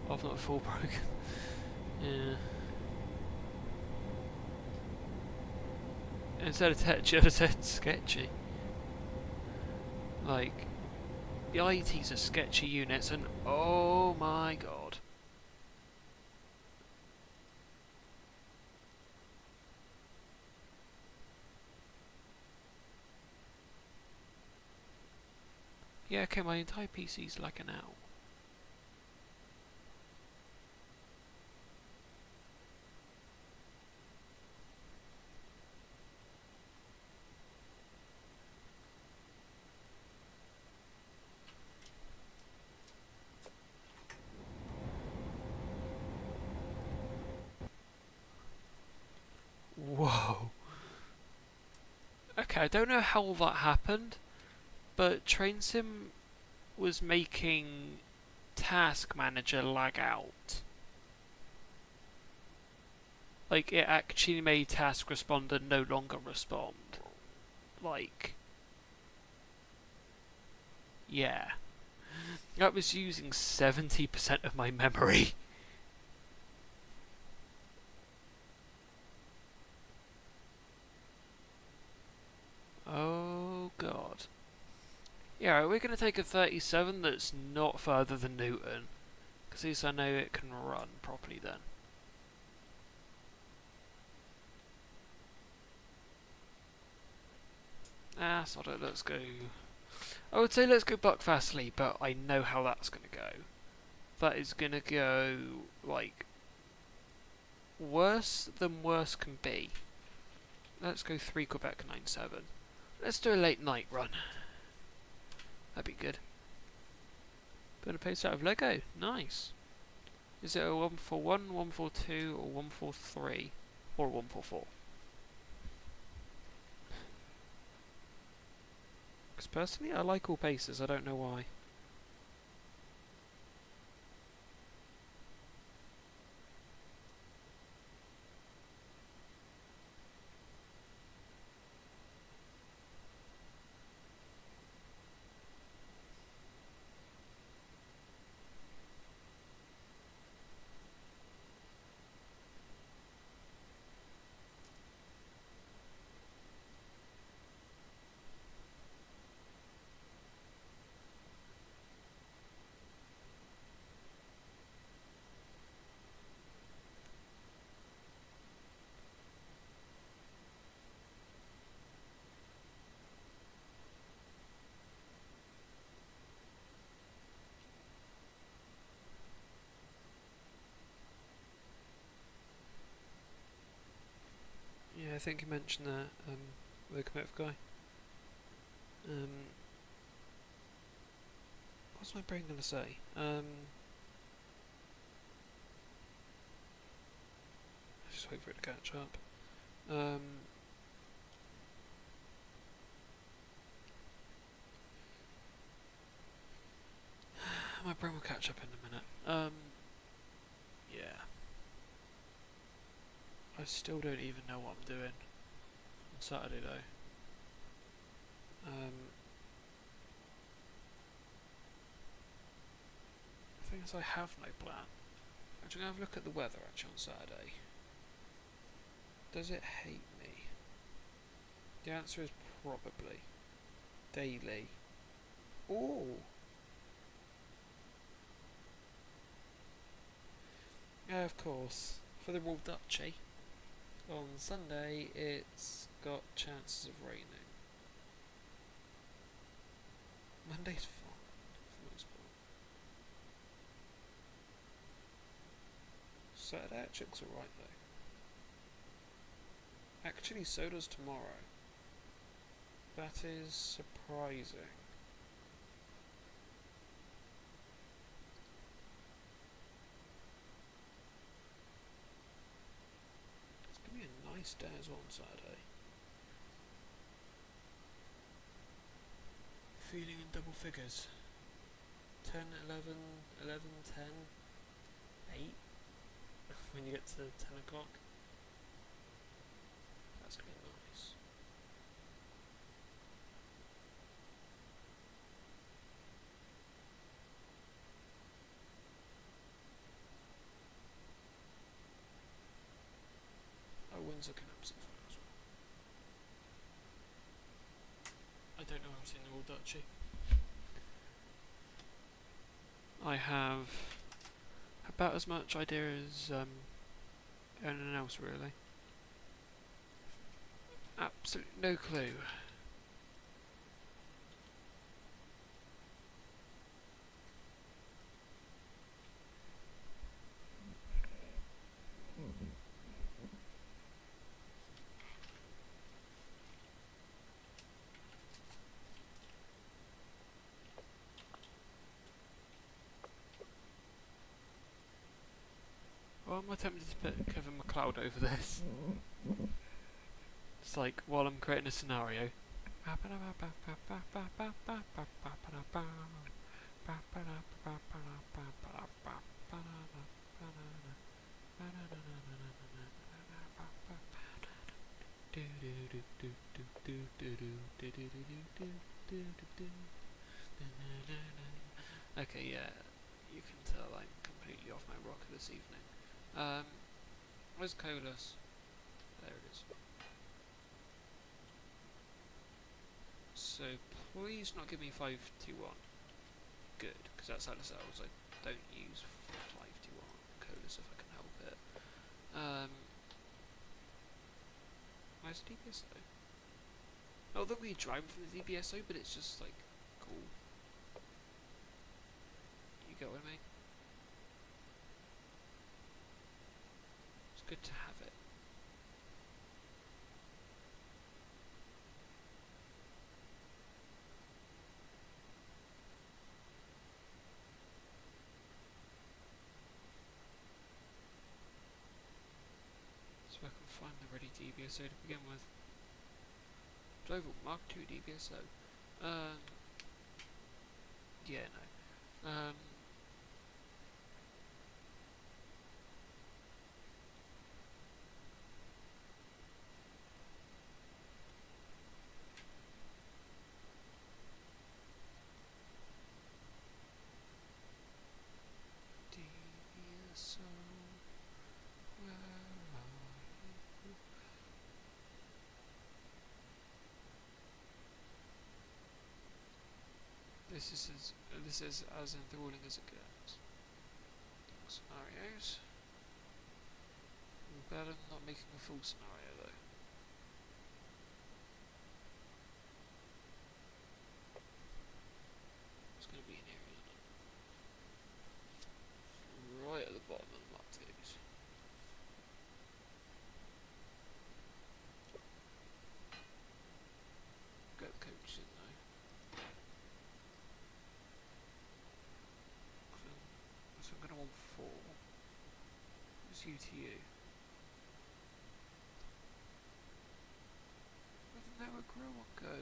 I've not full broken. Yeah. Instead of tetchy, I said sketchy. Like, the IETs are sketchy units, and oh my god. Yeah, okay, my entire PC's like an owl. Oh. Okay, I don't know how that happened, but Train Sim was making Task Manager lag out. Like, it actually made Task Responder no longer respond. Like, yeah. That was using 70% of my memory. Oh god. Yeah, we're going to take a 37 that's not further than Newton. Because at least I know it can run properly then. Sod it, let's go. I would say let's go Buckfastly, but I know how that's going to go. That is going to go, like, worse than worse can be. Let's go 3 Quebec 97. Let's do a late night run. That'd be good. Build a pace out of Lego. Nice. Is it a 141, 142, or 143? Or 144? Because personally, I like all paces. I don't know why. Yeah, I think you mentioned that, locomotive guy. What's my brain going to say? Just wait for it to catch up. My brain will catch up in a minute. Yeah. I still don't even know what I'm doing on Saturday though. The thing is, I have no plan. I'm just going to have a look at the weather actually on Saturday. Does it hate me? The answer is probably. Daily. Ooh! Yeah, of course. For the Royal Duchy. On Sunday, it's got chances of raining. Monday's fine, for the most part. Saturday actually looks alright though. Actually, so does tomorrow. That is surprising. It's going to be a nice day as well on Saturday. Feeling in double figures. 10, 11, 11, 10, 8. When you get to 10 o'clock. That's going to be nice. Oh, wind's looking absolutely fine as well. I don't know if I'm seeing the Royal Duchy. I have about as much idea as anyone else really. Absolutely no clue. Well, I'm tempted to put Kevin McLeod over this. It's like while I'm creating a scenario. Okay, yeah, you can tell I'm completely off my rocker this evening. Where's Colas? There it is. So please not give me 521. Good, because that's out of cells. I don't use 521 Colas if I can help it. Where's the DBSO? Not that we drive from the DBSO, but it's just like cool. You get what I mean? It's good to have it. So I can find the ready DBSO to begin with. Global Mark II DBSO. Yeah, no. DBSO, where are you? This is as enthralling as it gets. Scenarios. Better than not making a full scenario though. It's going to be in here, isn't it? Right at the bottom of the map twos. Get the coach in though. So I'm going to want 4. What's UTU? Where did that grow one go?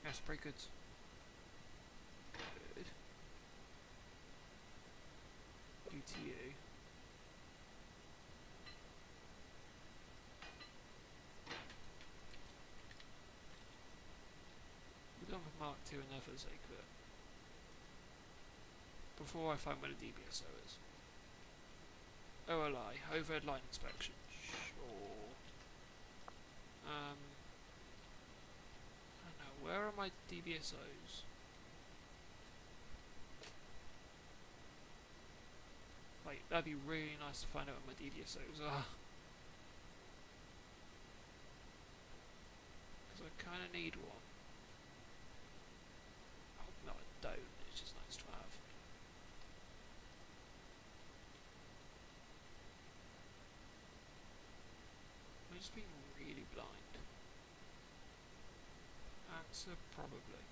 Yes, pretty good. Good. UTU. We're done with Mark II and there for the sake of it. Before I find where the DBSO is. OLI, overhead line inspection. Sure. I don't know, where are my DBSOs? Like, that'd be really nice to find out what my DBSOs are. Because I kind of need one. Oh, no, I don't. It's just nice to have. I'm just being really blind. Answer, probably.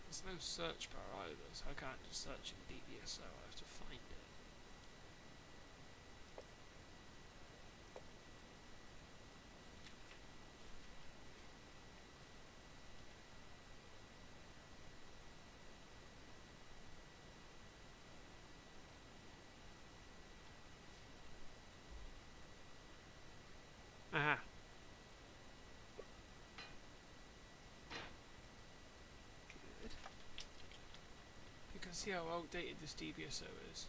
There's no search bar either, so I can't just search in DBSO, I have to find it. Aha! Good. You can see how outdated this DBSO is.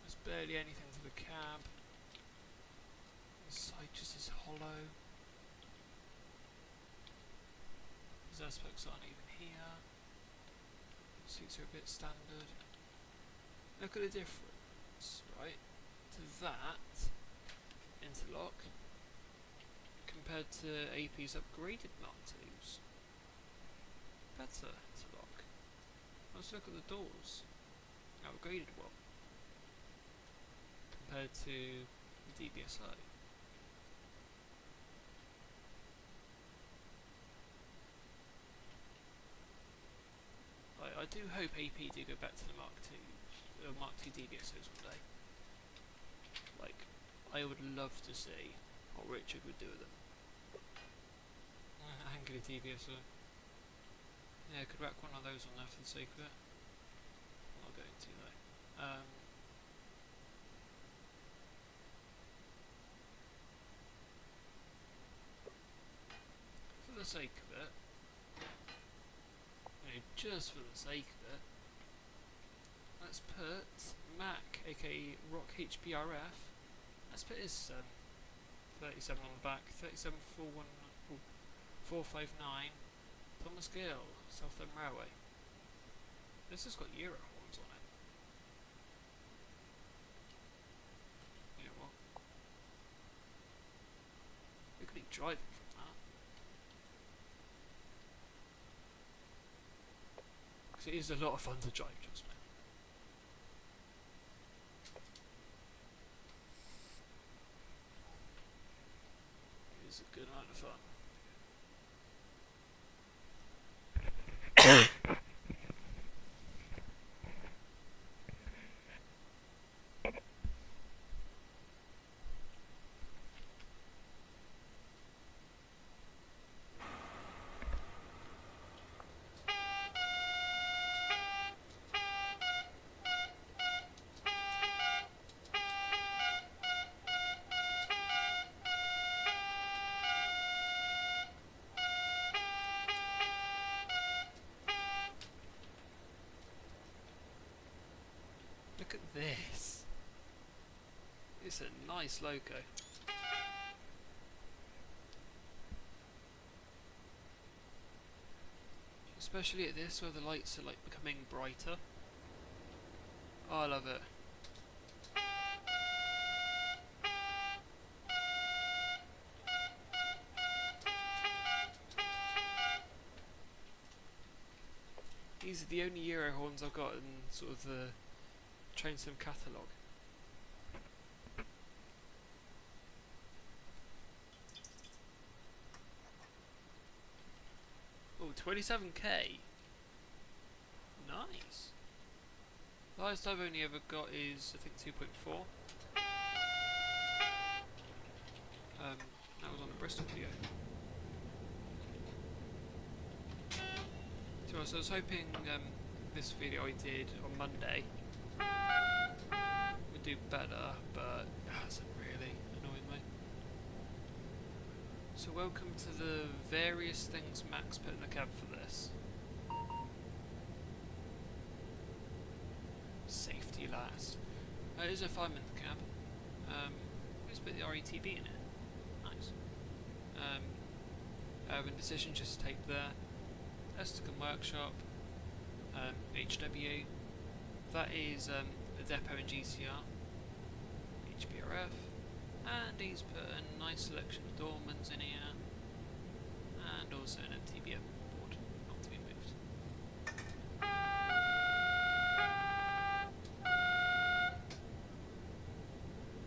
There's barely anything to the cab. The side just is hollow. These aspects aren't even here. Seats are a bit standard. Look at the difference, right? To that interlock compared to AP's upgraded Mark IIs. Better interlock. Let's look at the doors. Upgraded one compared to the DBSO. do hope AP do go back to the Mark II DBSOs one day. Like, I would love to see what Richard would do with them. Angular DBSO. Yeah, I could whack one of those on there for the sake of it. I'm not going to though. For the sake of it, just for the sake of it, let's put Mac, aka Rock HBRF. Let's put his 37 on the back, 37459 Thomas Gill, Southern Railway. This has got Euro horns on it. You know what? We could be driving from that. Because it is a lot of fun to drive, trust me. It is a good amount of fun. Look at this. It's a nice logo. Especially at this where the lights are like becoming brighter. Oh, I love it. These are the only Euro horns I've got in sort of the Train Sim catalogue. Oh, 27k. Nice. The highest I've only ever got is, I think, 2.4. That was on the Bristol video. So I was hoping this video I did on Monday would do better, but it hasn't really, annoyingly. So welcome to the various things Max put in the cab for this. Safety last. It is a 5-man cab. There's a bit of the RETB in it. Nice. Urban Decision just taped there. Esticon Workshop. HW. That is the depot in GCR. HBRF. And he's put a nice selection of Dormans in here. And also an MTBM board, not to be moved.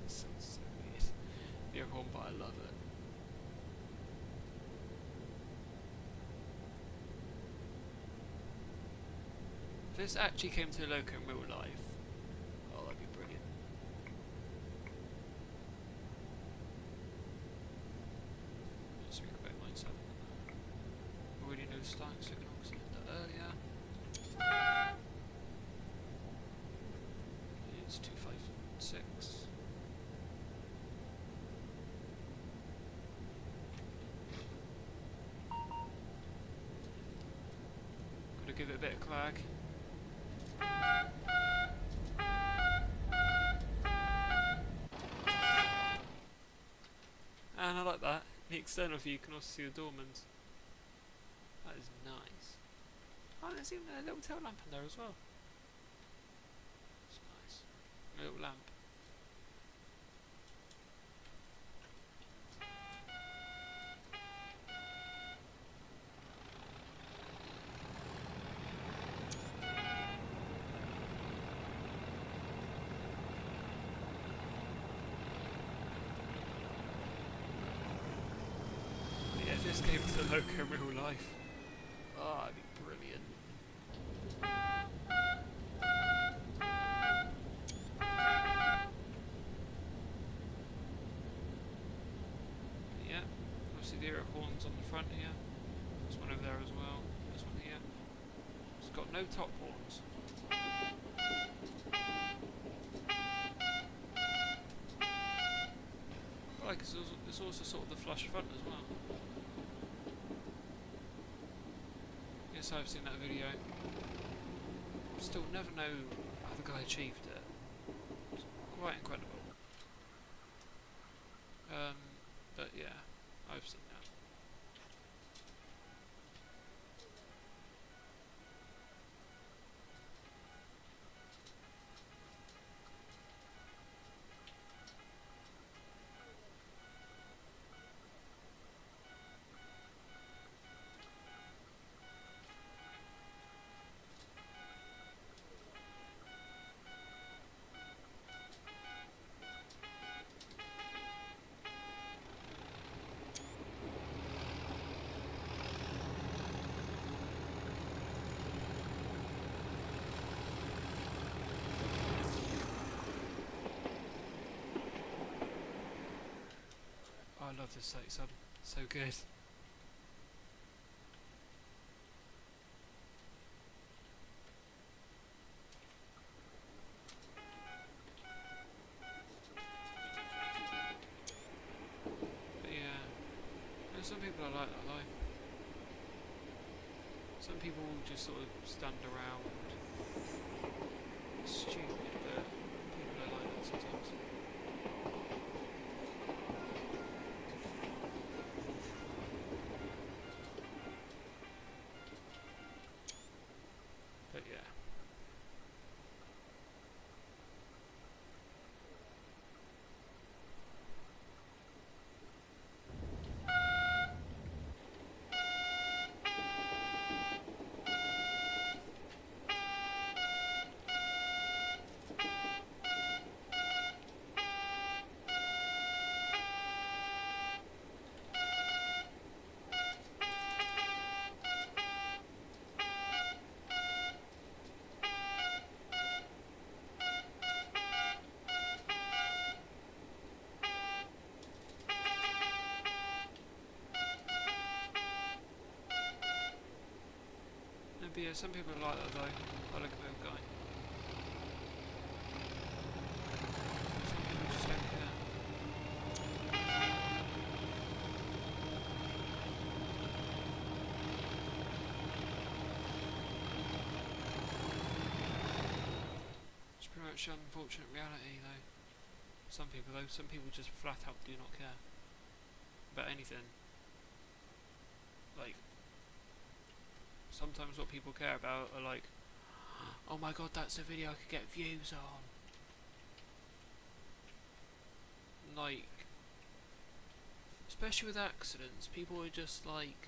Sounds so weird. The horn, but I love it. If this actually came to a loco in real life, oh, that'd be brilliant. Let's speak about mindset. Already know starting signal because I did that earlier. It's 256. Gotta give it a bit of clag. And I like that. In the external view you can also see the Dormans. That is nice. Oh, there's even a little tail lamp in there as well. It's nice. A little lamp. If this came to the loco in real life, oh, that'd be brilliant. one's on the front here. There's one over there as well. There's one here. It's got no top horns. But like it's also sort of the flush front as well. Yes, I've seen that video. Still never know how the guy achieved it. It's quite incredible. But yeah, I've seen that. I love this site, son. So good. But yeah, some people are like that life. Some people just sort of stand around. It's stupid, but people are like that sometimes. But yeah. But yeah, some people are like that though. I like a little guy. Some people just don't care. It's pretty much an unfortunate reality though. Some people just flat out do not care about anything. Like, sometimes what people care about are like, oh my god, that's a video I could get views on. Like, especially with accidents, people are just like,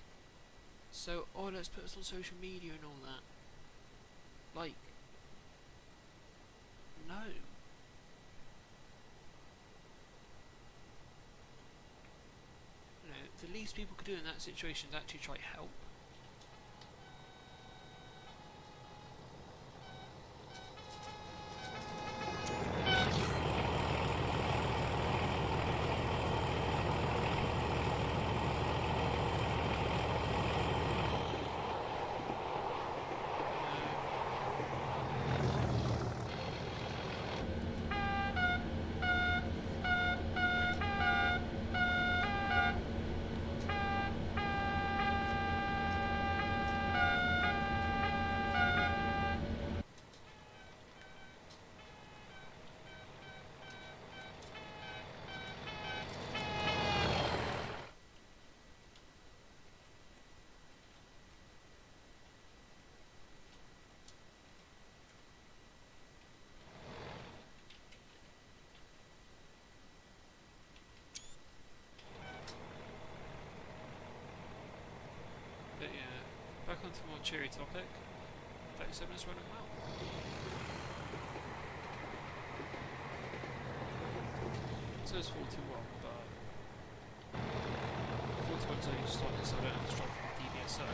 so, oh, let's put us on social media and all that. Like, no. You know, the least people could do in that situation is actually try to help. But yeah, back onto a more cheery topic. 37 is running well. It says 41, but 41's only started, so I don't have to drop from the DBSO.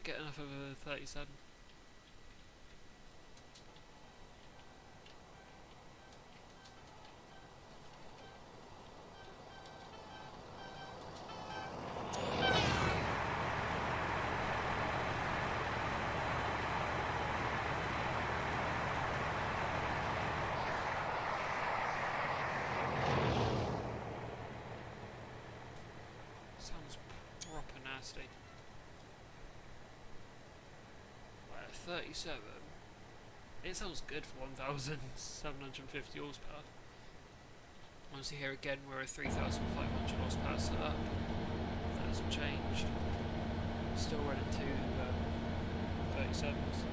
can't get enough of a 37. Sounds proper nasty. Right, 37. It sounds good for 1,750 horsepower. Obviously here again we're a 3,500 horsepower setup. That hasn't changed. Still running two 37s.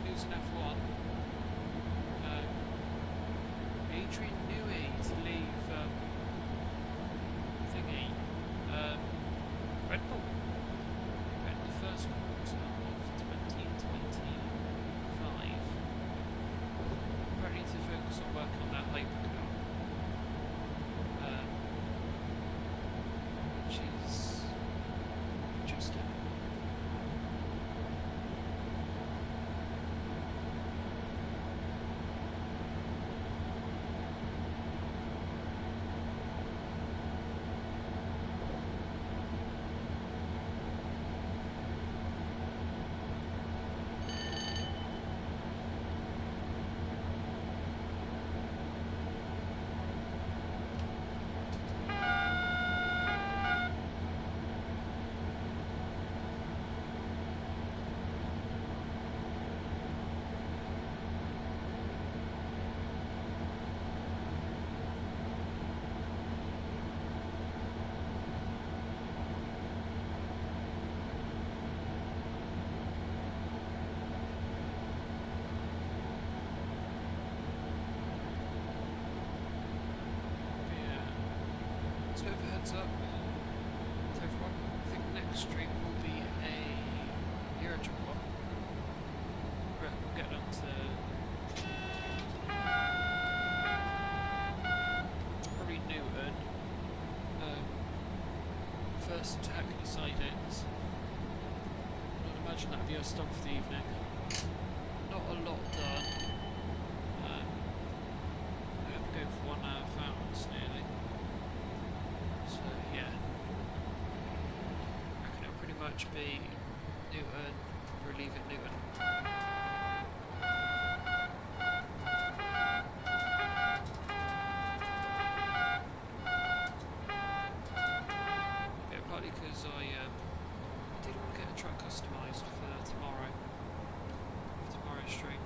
News in F1. Adrian Newey to leave thingy. Red Bull. In the first quarter of 2025. Apparently to focus on working on that hypercar. Which is interesting. It's a bit of a heads up to everyone. I think the next stream will be a Euro Truck one. We'll get on to probably Newton. First Hackney sidings. I'd imagine that'd be us done for the evening. Not a lot done. I hope we're going for 1 hour hours nearly. So yeah, I reckon it'll pretty much be Newton, we're leaving Newton. Yeah, partly because I did want to get a truck customised for tomorrow's stream.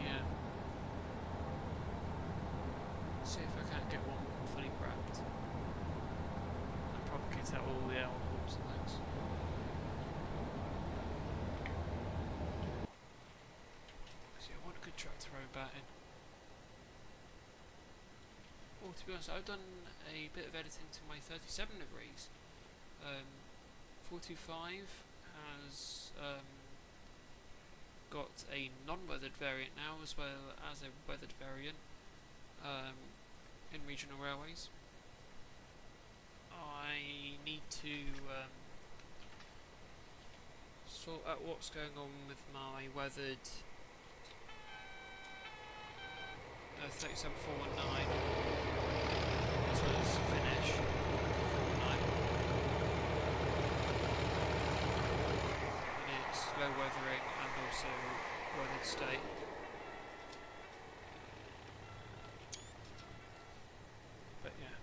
Yeah. See if I can't get one fully wrapped and probably get out all the L holes and things. So I want a good truck to row about in. Well, to be honest, I've done a bit of editing to my 37 liveries. 425 has got a non-weathered variant now as well as a weathered variant. In regional railways. I need to sort out what's going on with my weathered 37419 as well as finish 49 in its low weathering and also weathered state. But yeah.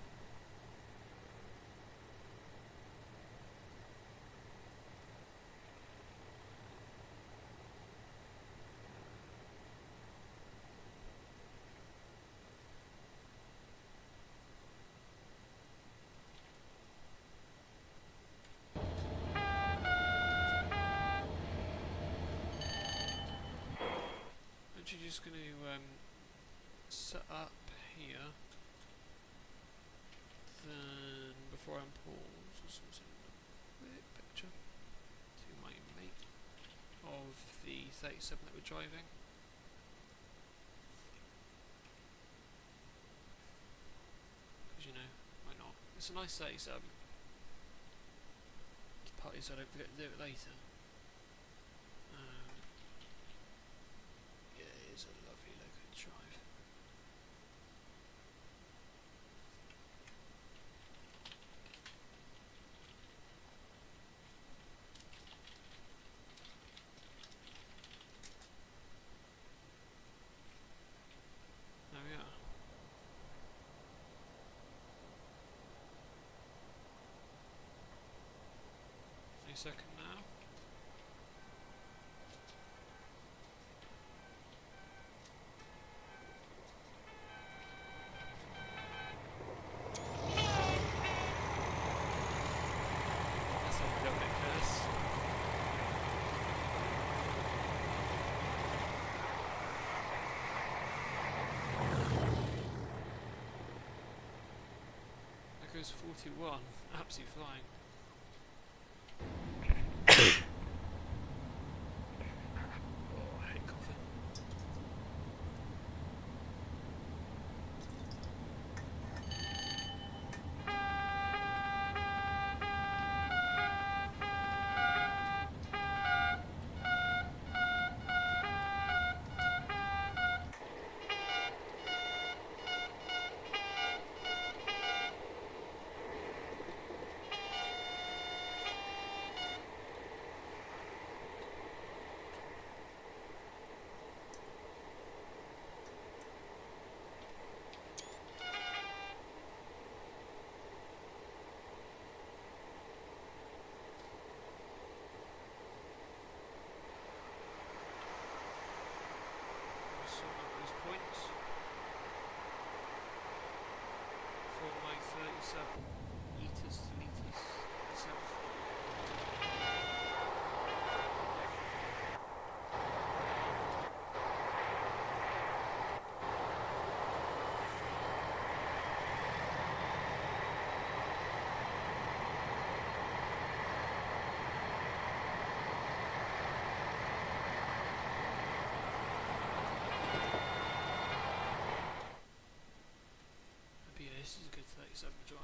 Actually just going to set up here, then before I pause, I'll send a quick picture to my mate of the 37 that we're driving. Because, you know, why not? It's a nice 37. It's partly so I don't forget to do it later. Yeah, it is a lovely local drive. There we are. Any second now. That's a little bit close. There goes 41, absolutely flying. Oh, I hate coughing. Sort out those points for my 37 litres to litres itself. But yeah, this is a good 37 drive.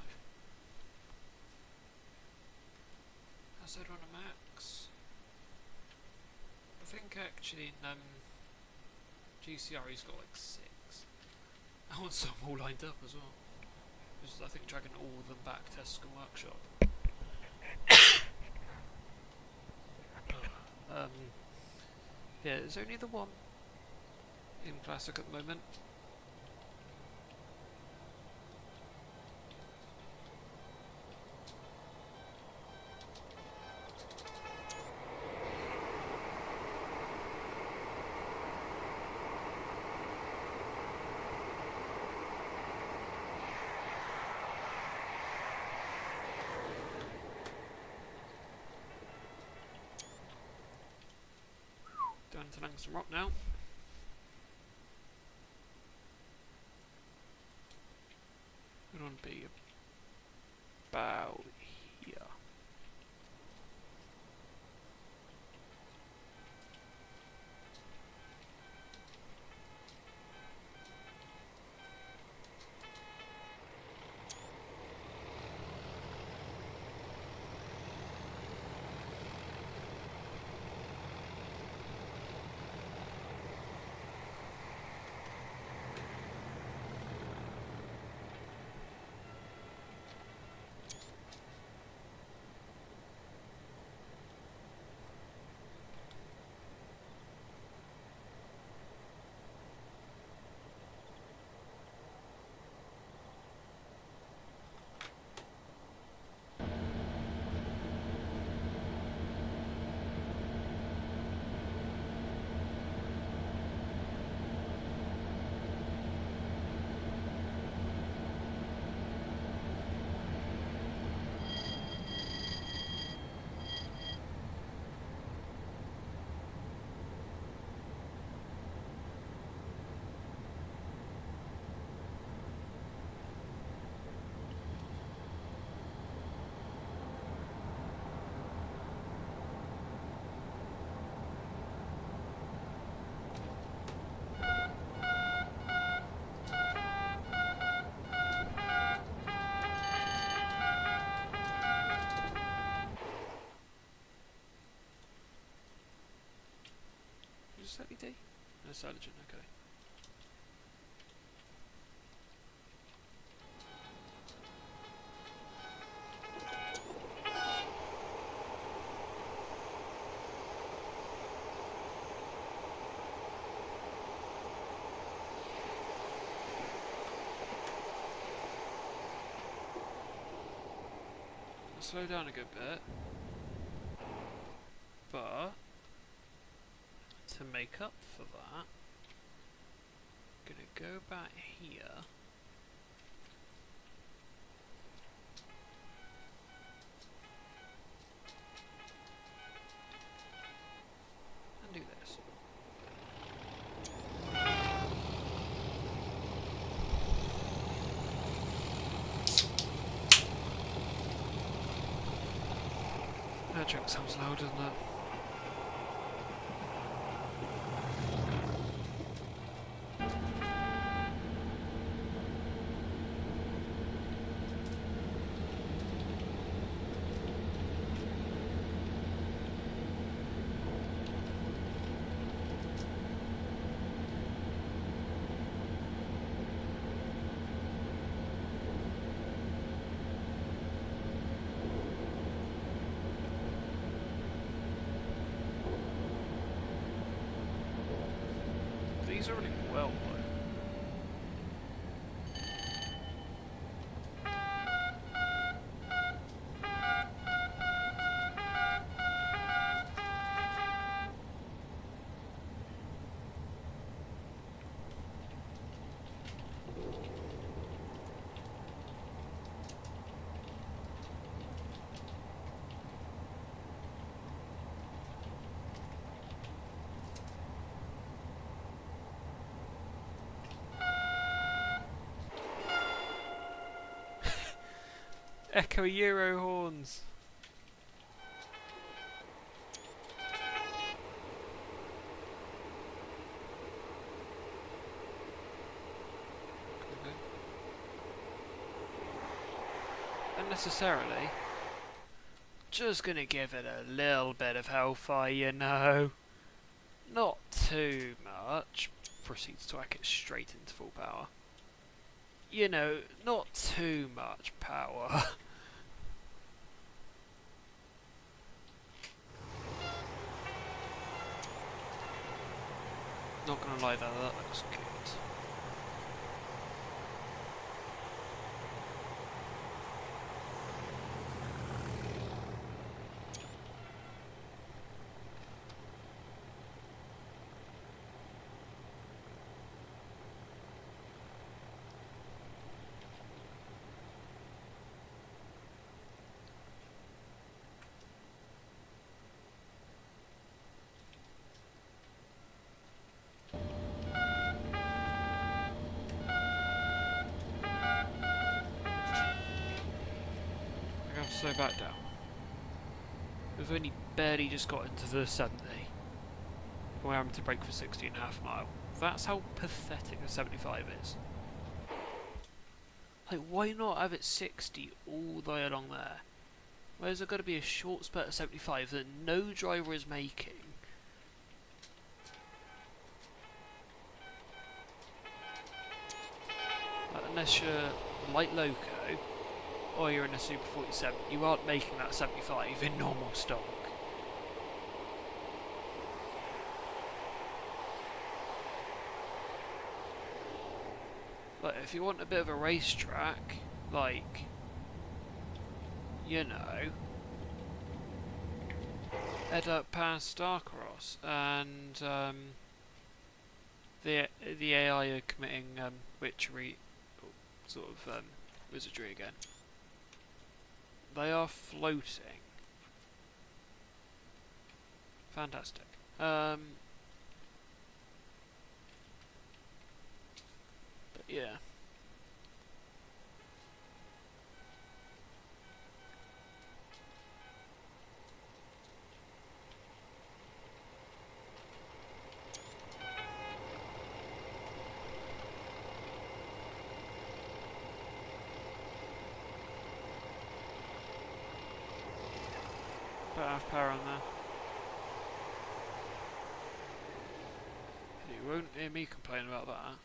How's that on a max? I think actually in GCR he's got like 6. I want some all lined up as well. Because I think dragging all of them back to Tesco Workshop. Yeah, there's only the one in Classic at the moment. Down to Langston Rock now. We're going to be about here. intelligent, okay. I'll slow down a good bit, but to make up for that, I'm gonna go back here. And do this. That drink sounds loud, doesn't it? These are running well, though. Echo Euro horns! Unnecessarily. Just gonna give it a little bit of hellfire, you know. Not too much. Proceeds to hack it straight into full power. You know, not too much power. Not gonna lie, that looks good. Slow back down. We've only barely just got into the 70. We're having to brake for 60.5 mile. That's how pathetic the 75 is. Like, why not have it 60 all the way along there? Where's there got to be a short spurt of 75 that no driver is making? Like, unless you're light loco, or you're in a Super 47, you aren't making that 75 in normal stock. Like, if you want a bit of a racetrack, like, you know, head up past Starcross, and the AI are committing witchery, sort of wizardry again. They are floating. Fantastic. But yeah. Put half power on there. You won't hear me complain about that.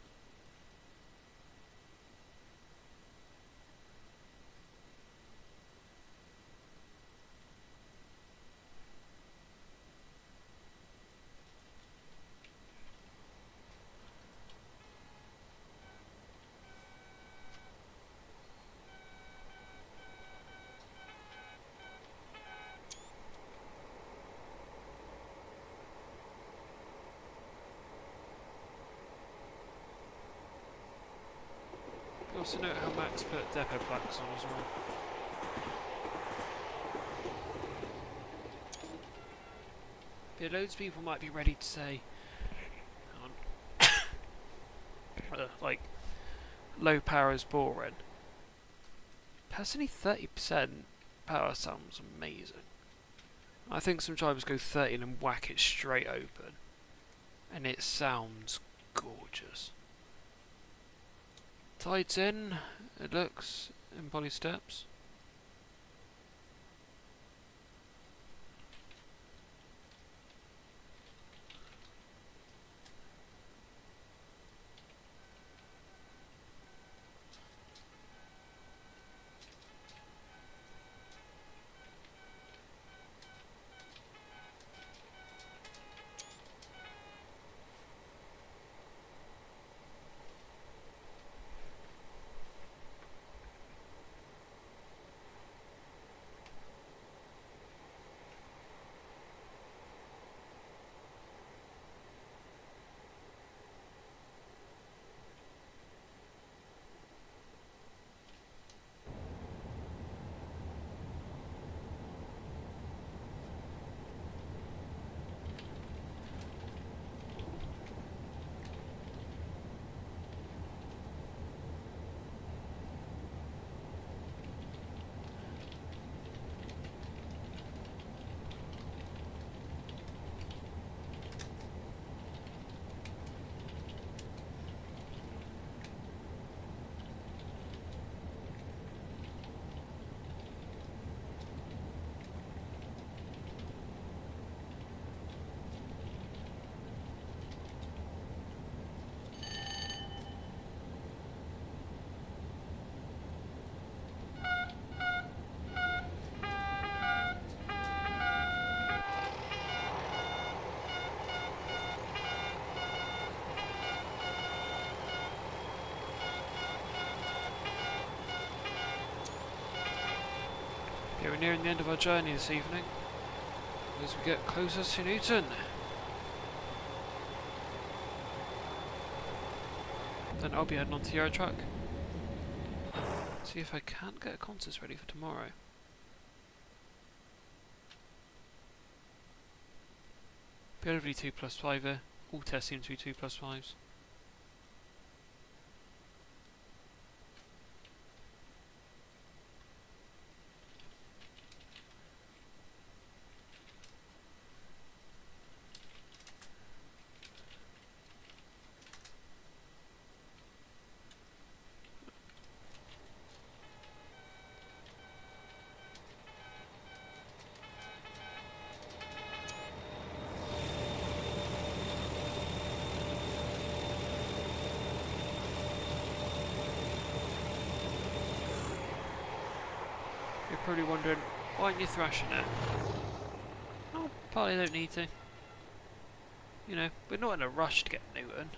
Also note how Max put depot plaques on as well. Yeah, loads of people might be ready to say, like, low power is boring. Personally, 30% power sounds amazing. I think some drivers go 30 and then whack it straight open, and it sounds gorgeous. Tides in, it looks, in poly steps. Okay, we're nearing the end of our journey this evening, as we get closer to Newton. Then I'll be heading on to Euro Truck. See if I can't get a contest ready for tomorrow. BLW 2+5 here. All tests seem to be 2+5s. You're probably wondering, why aren't you thrashing it? Oh, partly don't need to. You know, we're not in a rush to get Newton.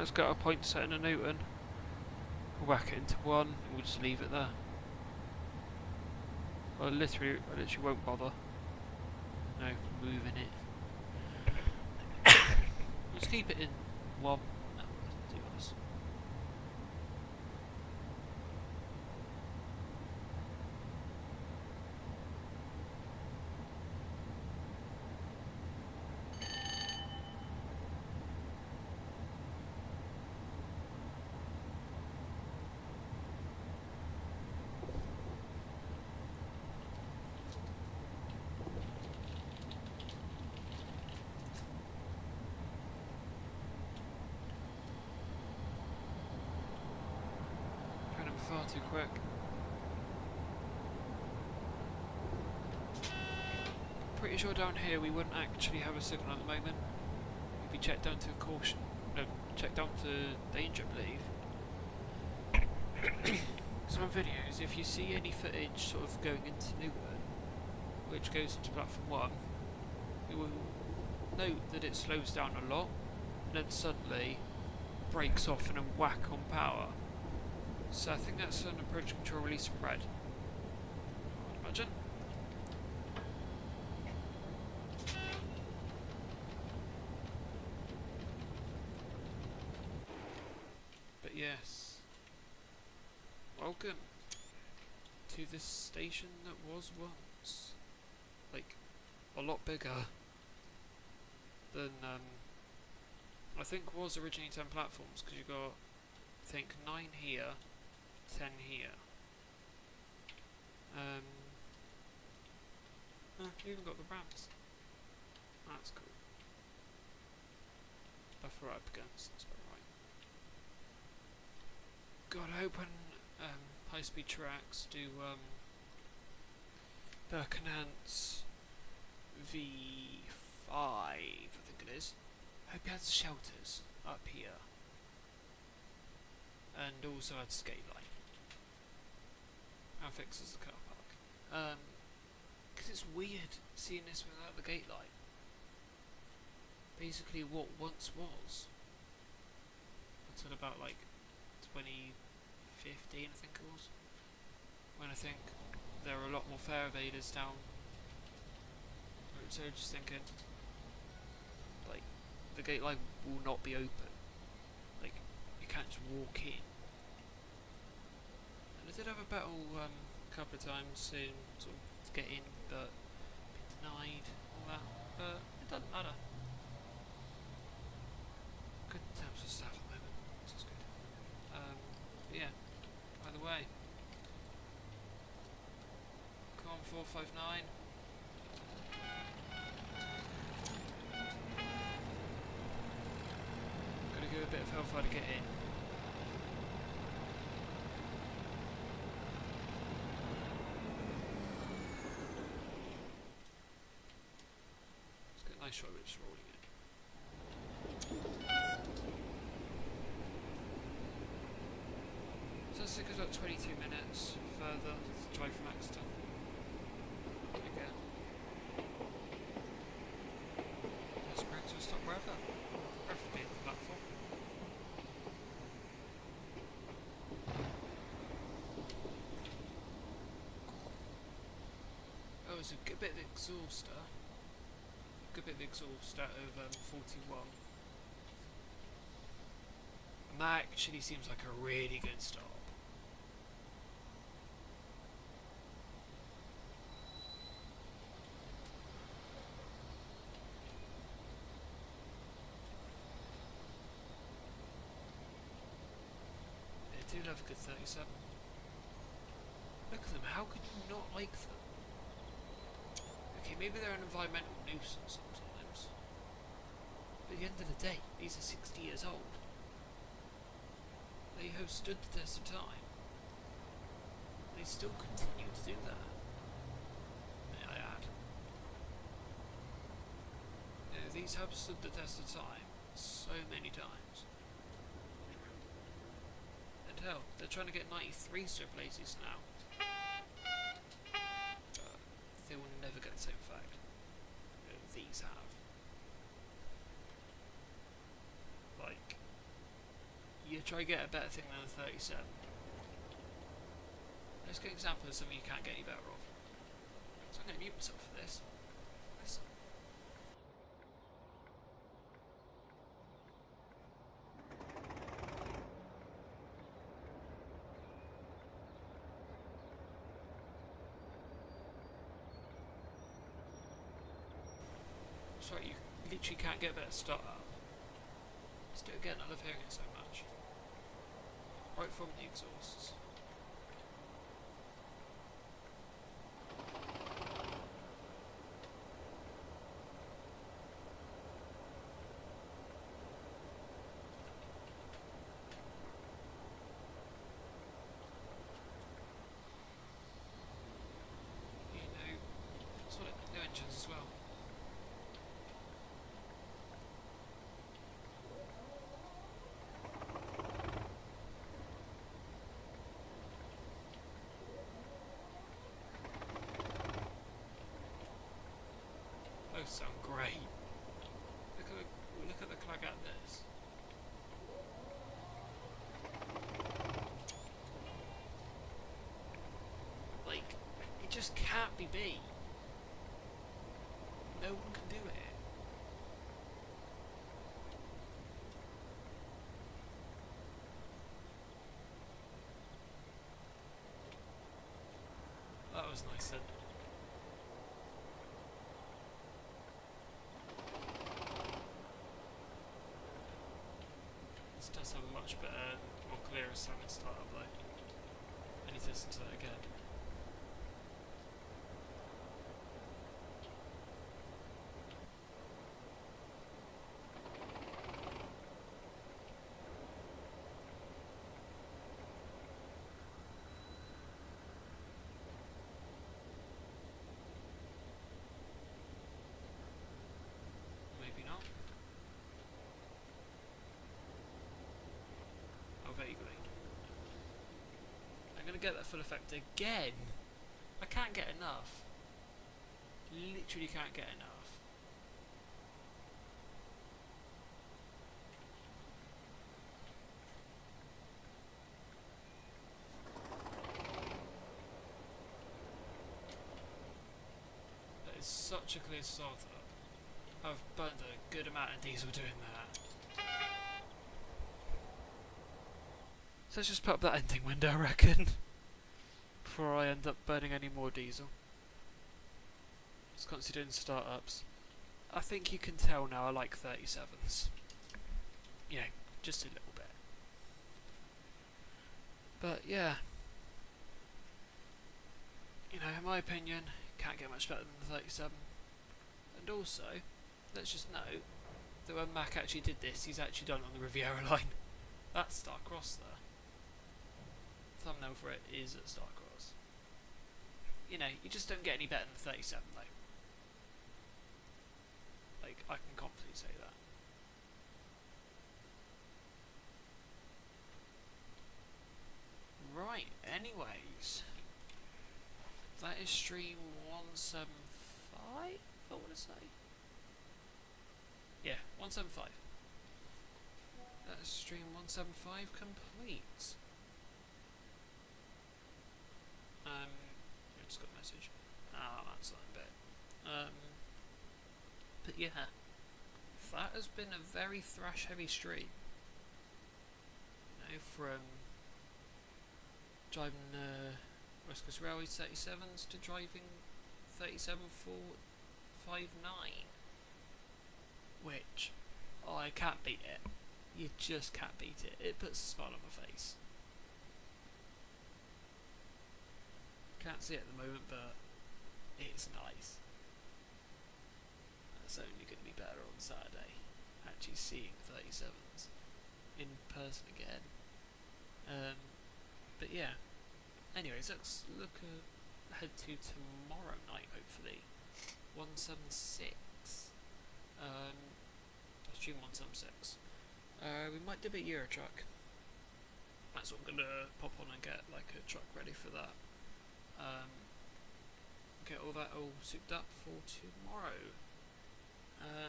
let's get a point set in a Newton. We'll whack it into 1, and we'll just leave it there. I literally won't bother. No, moving it. Just keep it in 1. No, let's do this. Far too quick. Pretty sure down here we wouldn't actually have a signal at the moment. We'd be checked down to caution. No, checked down to danger, I believe. So on videos, if you see any footage sort of going into Newton, which goes into platform 1, you will note that it slows down a lot, and then suddenly breaks off and then whack on power. So I think that's an approach control release from red. I would imagine. But yes. Welcome to this station that was once like a lot bigger than I think was originally 10 platforms, because you got I think 9 here, 10 here. You even got the ramps. That's cool. Buffer up against, that's about right. God, I hope when high-speed tracks do Birkenance V5, I think it is. I hope it has shelters up here. And also adds skate line. And fixes the car park. Because it's weird seeing this without the gate light. Basically what once was. Until about like 2015 I think it was. When I think there were a lot more fare evaders down. So just thinking, like, the gate line will not be open. Like, you can't just walk in. And I did have a battle a couple of times saying sort of to get in, but been denied, all that. But it doesn't matter. Good in terms of staff at the moment, which is good. But yeah, either way. Come on, 459. Gotta give a bit of hellfire to get in. Let's get a nice shot of it just rolling in. So let's take us about 22 minutes further to drive from Exeter. Again. Let's bring to a stop wherever. Preferably at the platform. Oh, it's a good bit of exhaust there. Good bit of exhaust out of 41. And that actually seems like a really good stop. They do love a good 37. Look at them, how could you not like them? Okay, maybe they're an environmental nuisance sometimes. But at the end of the day, these are 60 years old. They have stood the test of time. They still continue to do that. May I add? You know, these have stood the test of time so many times. And hell, they're trying to get 93 to replace these now. They will never get the same effect that these have. Like, try to get a better thing than a 37. Let's get an example of something you can't get any better of. So I'm going to mute myself for this. Listen. Sorry, you literally can't get a better start up. Let's do it again, I love hearing it so much. Right from the exhausts. You know, it's what new engines as well. Those sound great. Look at the clag at this. Like, it just can't be beat. No one can do it. That was nice then. This does have a much better, more clearer sounding startup though. I need to listen to that again. Maybe not. Oh, vaguely. I'm gonna get that full effect again. I can't get enough. Literally can't get enough. That is such a clear startup. I've burned a good amount of diesel doing that. So let's just put up that ending window, I reckon, before I end up burning any more diesel. Just considering startups. I think you can tell now I like 37s. You know, just a little bit. But yeah. You know, in my opinion, can't get much better than the 37. And also, let's just note that when Mac actually did this, he's actually done it on the Riviera line. That's Starcross there. Thumbnail for it is at Starcross. You know, you just don't get any better than 37 though. Like, I can confidently say that. Right, anyways. That is stream 175, I want to say. Yeah, 175. That is stream 175 complete. I just got a message. That's not a bit. But yeah, that has been a very thrash heavy stream. You know, from driving West Coast Railway 37s to driving 37459, which I can't beat it. You just can't beat it. It puts a smile on my face. Can't see it at the moment, but it's nice. That's only going to be better on Saturday, actually seeing 37s in person again. But yeah, anyways, let's look ahead to tomorrow night, hopefully. 176. Stream 176. We might do a Euro truck. That's what I'm going to pop on and get like a truck ready for that. Get all that all souped up for tomorrow. I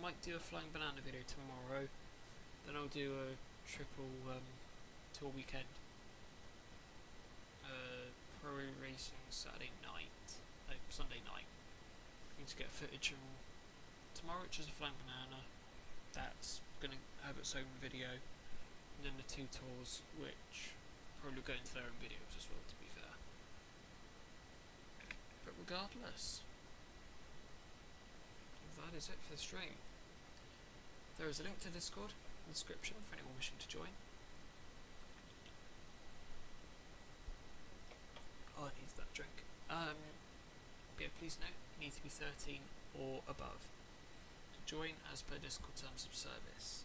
might do a flying banana video tomorrow. Then I'll do a triple tour weekend. Pro racing Saturday night, no, Sunday night. I need to get footage from tomorrow, which is a flying banana. That's going to have its own video. And then the 2 tours, which probably go into their own videos as well, to be fair. But regardless, that is it for the stream. There is a link to Discord in the description for anyone wishing to join. Oh, I need that drink. Yeah, please note, you need to be 13 or above to join as per Discord terms of service.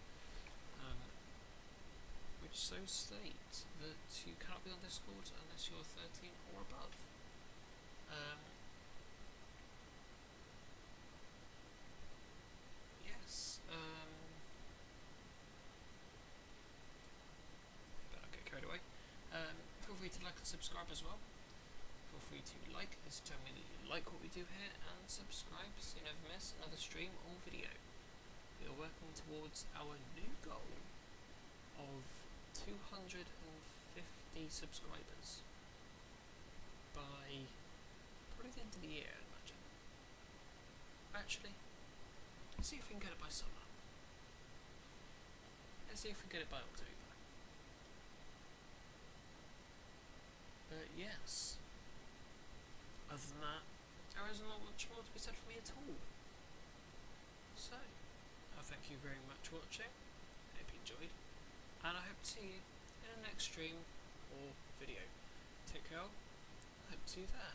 Which so state that you cannot be on Discord unless you're 13 or above. Yes. Better not get carried away. Feel free to like and subscribe as well. Feel free to like this to tell me that you like what we do here, and subscribe so you never miss another stream or video. We are working towards our new goal of 250 subscribers by probably the end of the year, I'd imagine. Actually, let's see if we can get it by summer. Let's see if we can get it by October. But yes, other than that, there isn't much more to be said for me at all. So, I thank you very much for watching. I hope you enjoyed, and I hope to see you in the next stream or video. Take care. I hope to see you there.